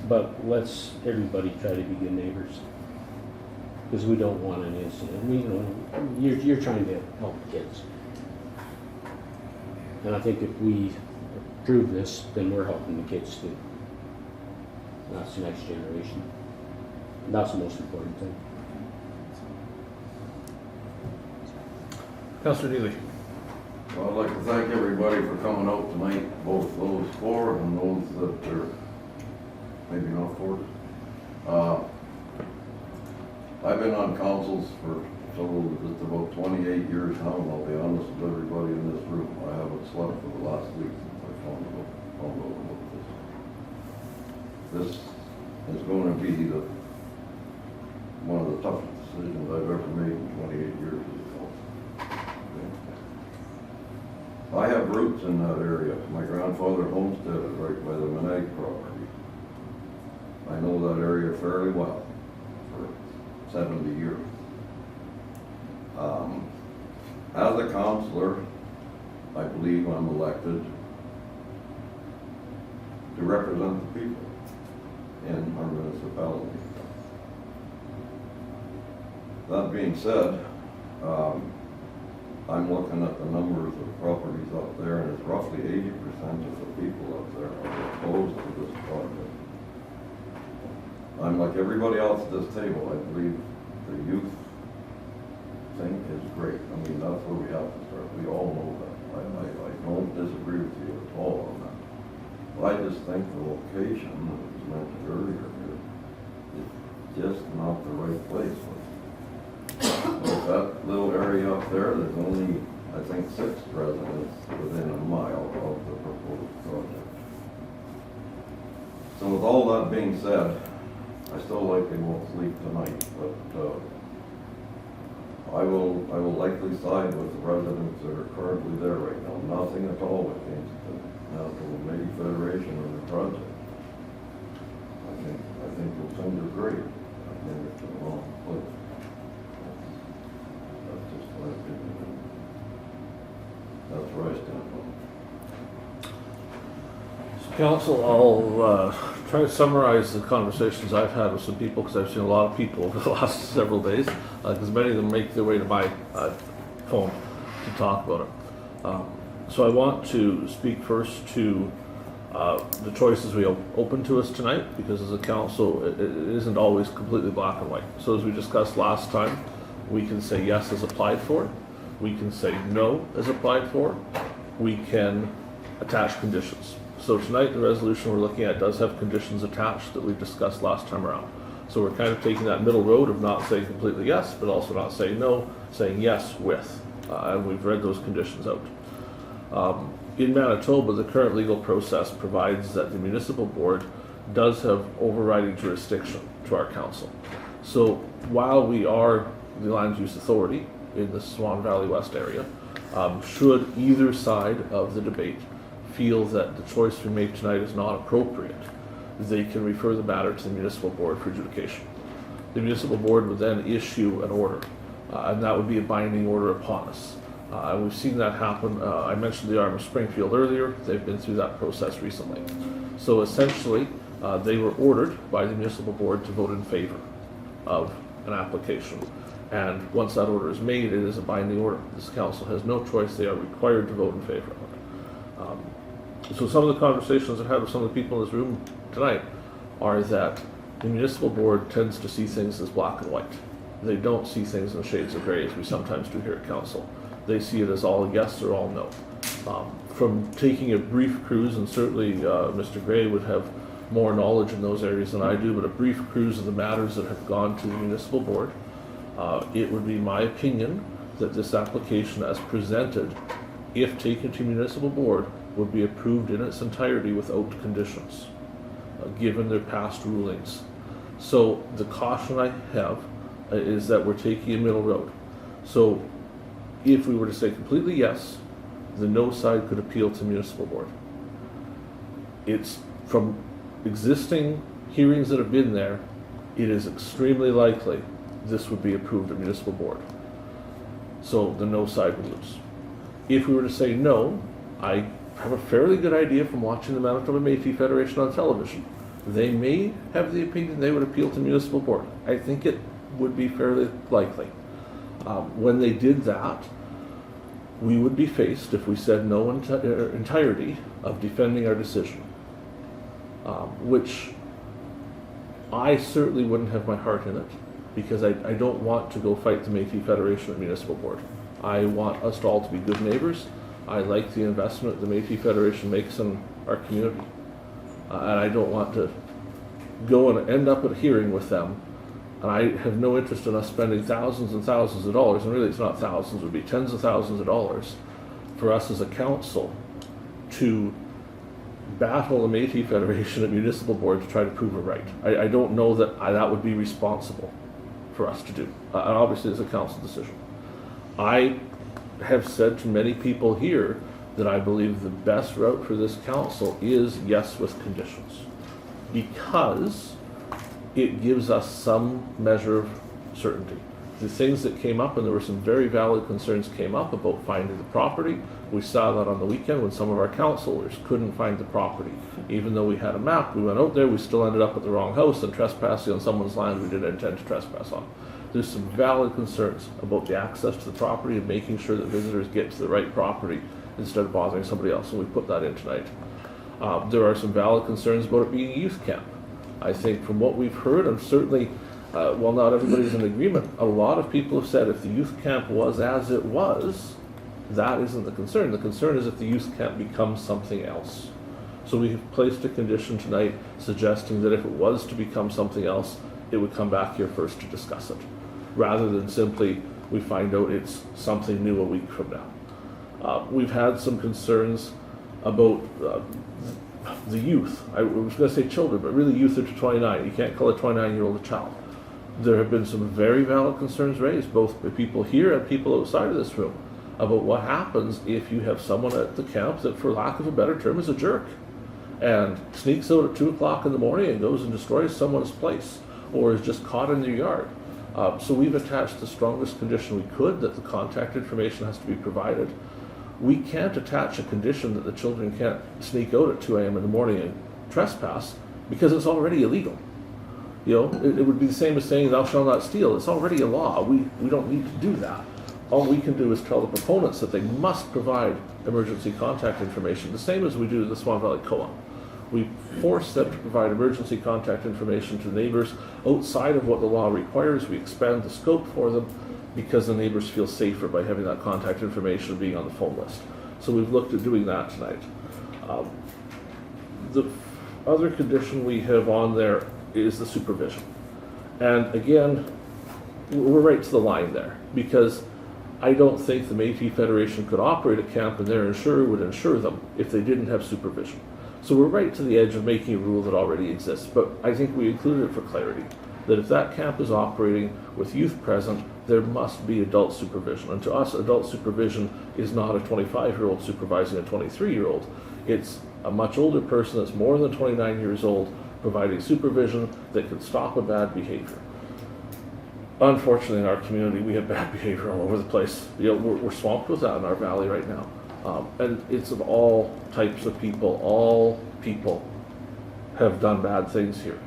But let's everybody try to be good neighbors, because we don't want an incident. You're trying to help the kids, and I think if we approve this, then we're helping the kids too. That's the next generation. And that's the most important thing. Councillor Neely. Well, I'd like to thank everybody for coming out tonight, both those for and those that are maybe not for it. I've been on councils for just about 28 years now, and I'll be honest with everybody in this room, I haven't slept for the last week since I found out about this. This is going to be one of the toughest decisions I've ever made in 28 years. I have roots in that area. My grandfather homesteaded right by the Manag property. I know that area fairly well for 70 years. As a councillor, I believe I'm elected to represent the people in our municipality. That being said, I'm looking at the numbers of properties up there, and it's roughly 80% of the people up there are opposed to this project. I'm like everybody else at this table. I believe the youth thing is great. I mean, that's where we have to start. We all know that. I don't disagree with you at all on that. But I just think the location, that was mentioned earlier, is just not the right place for it. With that little area up there, there's only, I think, 6 residents within a mile of the proposed project. So with all that being said, I still likely won't sleep tonight, but I will likely side with the residents that are currently there right now. Nothing at all against the Manitoba Federation or the project. I think those things are great. I think it's the wrong place. That's just my opinion. That's where I stand on it. Council, I'll try to summarize the conversations I've had with some people, because I've seen a lot of people over the last several days, because many of them make their way to my phone to talk about it. So I want to speak first to the choices we open to us tonight, because as a council, it isn't always completely black and white. So as we discussed last time, we can say yes as applied for, we can say no as applied for, we can attach conditions. So tonight, the resolution we're looking at does have conditions attached that we discussed last time around. So we're kind of taking that middle road of not saying completely yes, but also not saying no, saying yes with. And we've read those conditions out. In Manitoba, the current legal process provides that the municipal board does have overriding jurisdiction to our council. So while we are the land use authority in the Swan Valley West area, should either side of the debate feel that the choice we make tonight is not appropriate, they can refer the matter to the municipal board for adjudication. The municipal board would then issue an order, and that would be a binding order upon us. And we've seen that happen. I mentioned the Arm of Springfield earlier. They've been through that process recently. So essentially, they were ordered by the municipal board to vote in favor of an application. And once that order is made, it is a binding order. This council has no choice. They are required to vote in favor of it. So some of the conversations I've had with some of the people in this room tonight are that the municipal board tends to see things as black and white. They don't see things in shades of gray as we sometimes do here at council. They see it as all yes or all no. From taking a brief cruise, and certainly Mr. Gray would have more knowledge in those areas than I do, but a brief cruise of the matters that have gone to the municipal board, it would be my opinion that this application as presented, if taken to municipal board, would be approved in its entirety without conditions, given their past rulings. So the caution I have is that we're taking a middle road. So if we were to say completely yes, the no side could appeal to municipal board. It's from existing hearings that have been there, it is extremely likely this would be approved at municipal board. So the no side would lose. If we were to say no, I have a fairly good idea from watching the Manitoba Métis Federation on television. They may have the opinion they would appeal to municipal board. I think it would be fairly likely. When they did that, we would be faced, if we said no entirety, of defending our decision, which I certainly wouldn't have my heart in it, because I don't want to go fight the Métis Federation at Municipal Board. I want us all to be good neighbors. I like the investment the Métis Federation makes in our community. And I don't want to go and end up at a hearing with them. And I have no interest in us spending thousands and thousands of dollars, and really it's not thousands, it would be tens of thousands of dollars for us as a council to battle the Métis Federation at Municipal Board to try to prove it right. I don't know that that would be responsible for us to do. And obviously it's a council decision. I have said to many people here that I believe the best route for this council is yes with conditions, because it gives us some measure of certainty. The things that came up, and there were some very valid concerns came up about finding the property. We saw that on the weekend when some of our councillors couldn't find the property. Even though we had a map, we went out there, we still ended up at the wrong house and trespassing on someone's land we didn't intend to trespass on. There's some valid concerns about the access to the property and making sure that visitors get to the right property instead of bothering somebody else, and we put that in tonight. There are some valid concerns about it being a youth camp. I think from what we've heard, and certainly, while not everybody's in agreement, a lot of people have said if the youth camp was as it was, that isn't the concern. The concern is if the youth camp becomes something else. So we have placed a condition tonight suggesting that if it was to become something else, it would come back here first to discuss it, rather than simply we find out it's something new a week from now. We've had some concerns about the youth. I was going to say children, but really youth are to 29. You can't call a 29-year-old a child. There have been some very valid concerns raised, both by people here and people outside of this room, about what happens if you have someone at the camp that, for lack of a better term, is a jerk and sneaks out at 2 o'clock in the morning and goes and destroys someone's place, or is just caught in their yard. So we've attached the strongest condition we could that the contact information has to be provided. We can't attach a condition that the children can't sneak out at 2 a.m. in the morning and trespass, because it's already illegal. You know, it would be the same as saying thou shalt not steal. It's already a law. We don't need to do that. All we can do is tell the proponents that they must provide emergency contact information, the same as we do the Swan Valley Co-op. We force them to provide emergency contact information to neighbors outside of what the law requires. We expand the scope for them because the neighbors feel safer by having that contact information being on the phone list. So we've looked at doing that tonight. The other condition we have on there is the supervision. And again, we're right to the line there, because I don't think the Métis Federation could operate a camp and their insurer would insure them if they didn't have supervision. So we're right to the edge of making a rule that already exists, but I think we included it for clarity, that if that camp is operating with youth present, there must be adult supervision. And to us, adult supervision is not a 25-year-old supervising a 23-year-old. It's a much older person that's more than 29 years old providing supervision that can stop a bad behavior. Unfortunately, in our community, we have bad behavior all over the place. You know, we're swamped with that in our valley right now. And it's of all types of people. All people have done bad things here.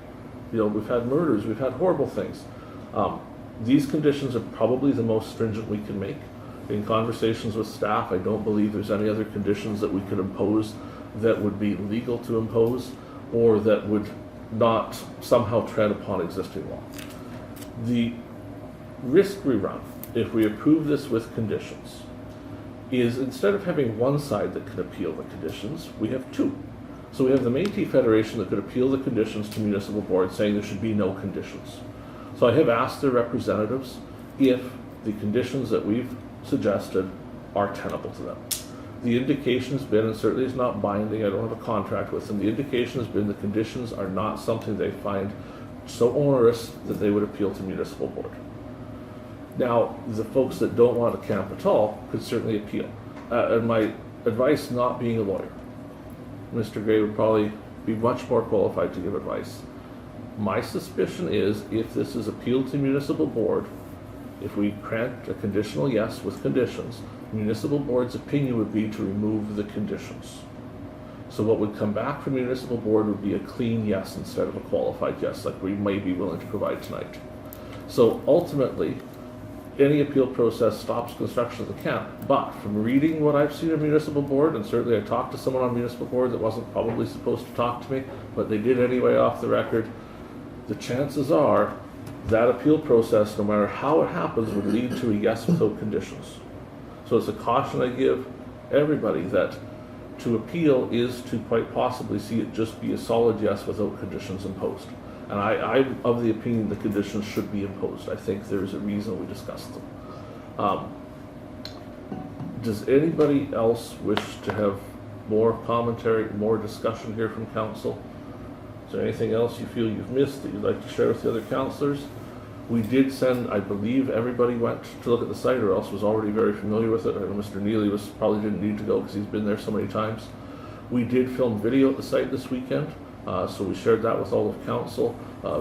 You know, we've had murders, we've had horrible things. These conditions are probably the most stringent we can make. In conversations with staff, I don't believe there's any other conditions that we could impose that would be legal to impose or that would not somehow tread upon existing law. The risk we run if we approve this with conditions is, instead of having one side that can appeal the conditions, we have two. So we have the Métis Federation that could appeal the conditions to municipal board, saying there should be no conditions. So I have asked their representatives if the conditions that we've suggested are tenable to them. The indication has been, and certainly it's not binding, I don't have a contract with them, the indication has been the conditions are not something they find so onerous that they would appeal to municipal board. Now, the folks that don't want a camp at all could certainly appeal. And my advice, not being a lawyer, Mr. Gray would probably be much more qualified to give advice. My suspicion is if this is appealed to municipal board, if we grant a conditional yes with conditions, municipal board's opinion would be to remove the conditions. So what would come back from municipal board would be a clean yes instead of a qualified yes, like we may be willing to provide tonight. So ultimately, any appeal process stops construction of the camp. But from reading what I've seen of municipal board, and certainly I talked to someone on municipal board that wasn't probably supposed to talk to me, but they did anyway off the record, the chances are that appeal process, no matter how it happens, would lead to a yes without conditions. So it's a caution I give everybody that to appeal is to quite possibly see it just be a solid yes without conditions imposed. And I'm of the opinion the conditions should be imposed. I think there's a reason we discussed them. Does anybody else wish to have more commentary, more discussion here from council? Is there anything else you feel you've missed that you'd like to share with the other councillors? We did send, I believe everybody went to look at the site or else was already very familiar with it. I know Mr. Neely probably didn't need to go because he's been there so many times. We did film video at the site this weekend, so we shared that with all of council.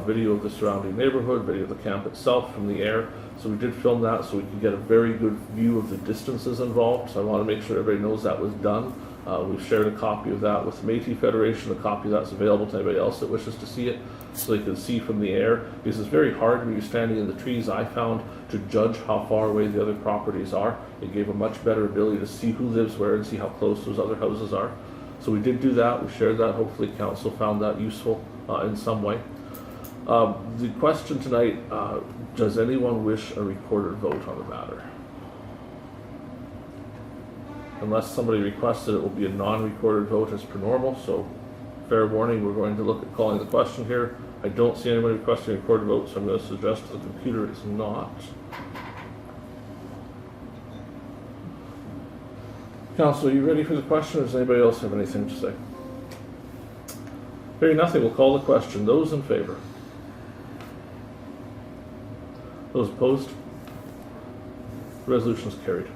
Video of the surrounding neighborhood, video of the camp itself from the air. So we did film that so we could get a very good view of the distances involved. So I want to make sure everybody knows that was done. We've shared a copy of that with the Métis Federation. A copy of that's available to anybody else that wishes to see it, so they can see from the air. Because it's very hard when you're standing in the trees, I found, to judge how far away the other properties are. It gave a much better ability to see who lives where and see how close those other houses are. So we did do that. We shared that. Hopefully council found that useful in some way. The question tonight, does anyone wish a recorded vote on the matter? Unless somebody requested, it will be a non-recorded vote as per normal, so fair warning, we're going to look at calling the question here. I don't see anybody requesting a recorded vote, so I'm going to suggest to the computer it's not. Council, are you ready for the question, or does anybody else have anything to say? Hearing nothing, we'll call the question. Those in favor? Those opposed? The resolution is carried.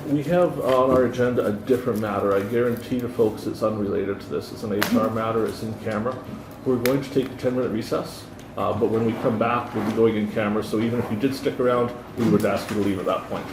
We have on our agenda a different matter. I guarantee to folks it's unrelated to this. It's an HR matter. It's in camera. We're going to take a 10-minute recess, but when we come back, we'll be going in camera. So even if you did stick around, we would ask you to leave at that point.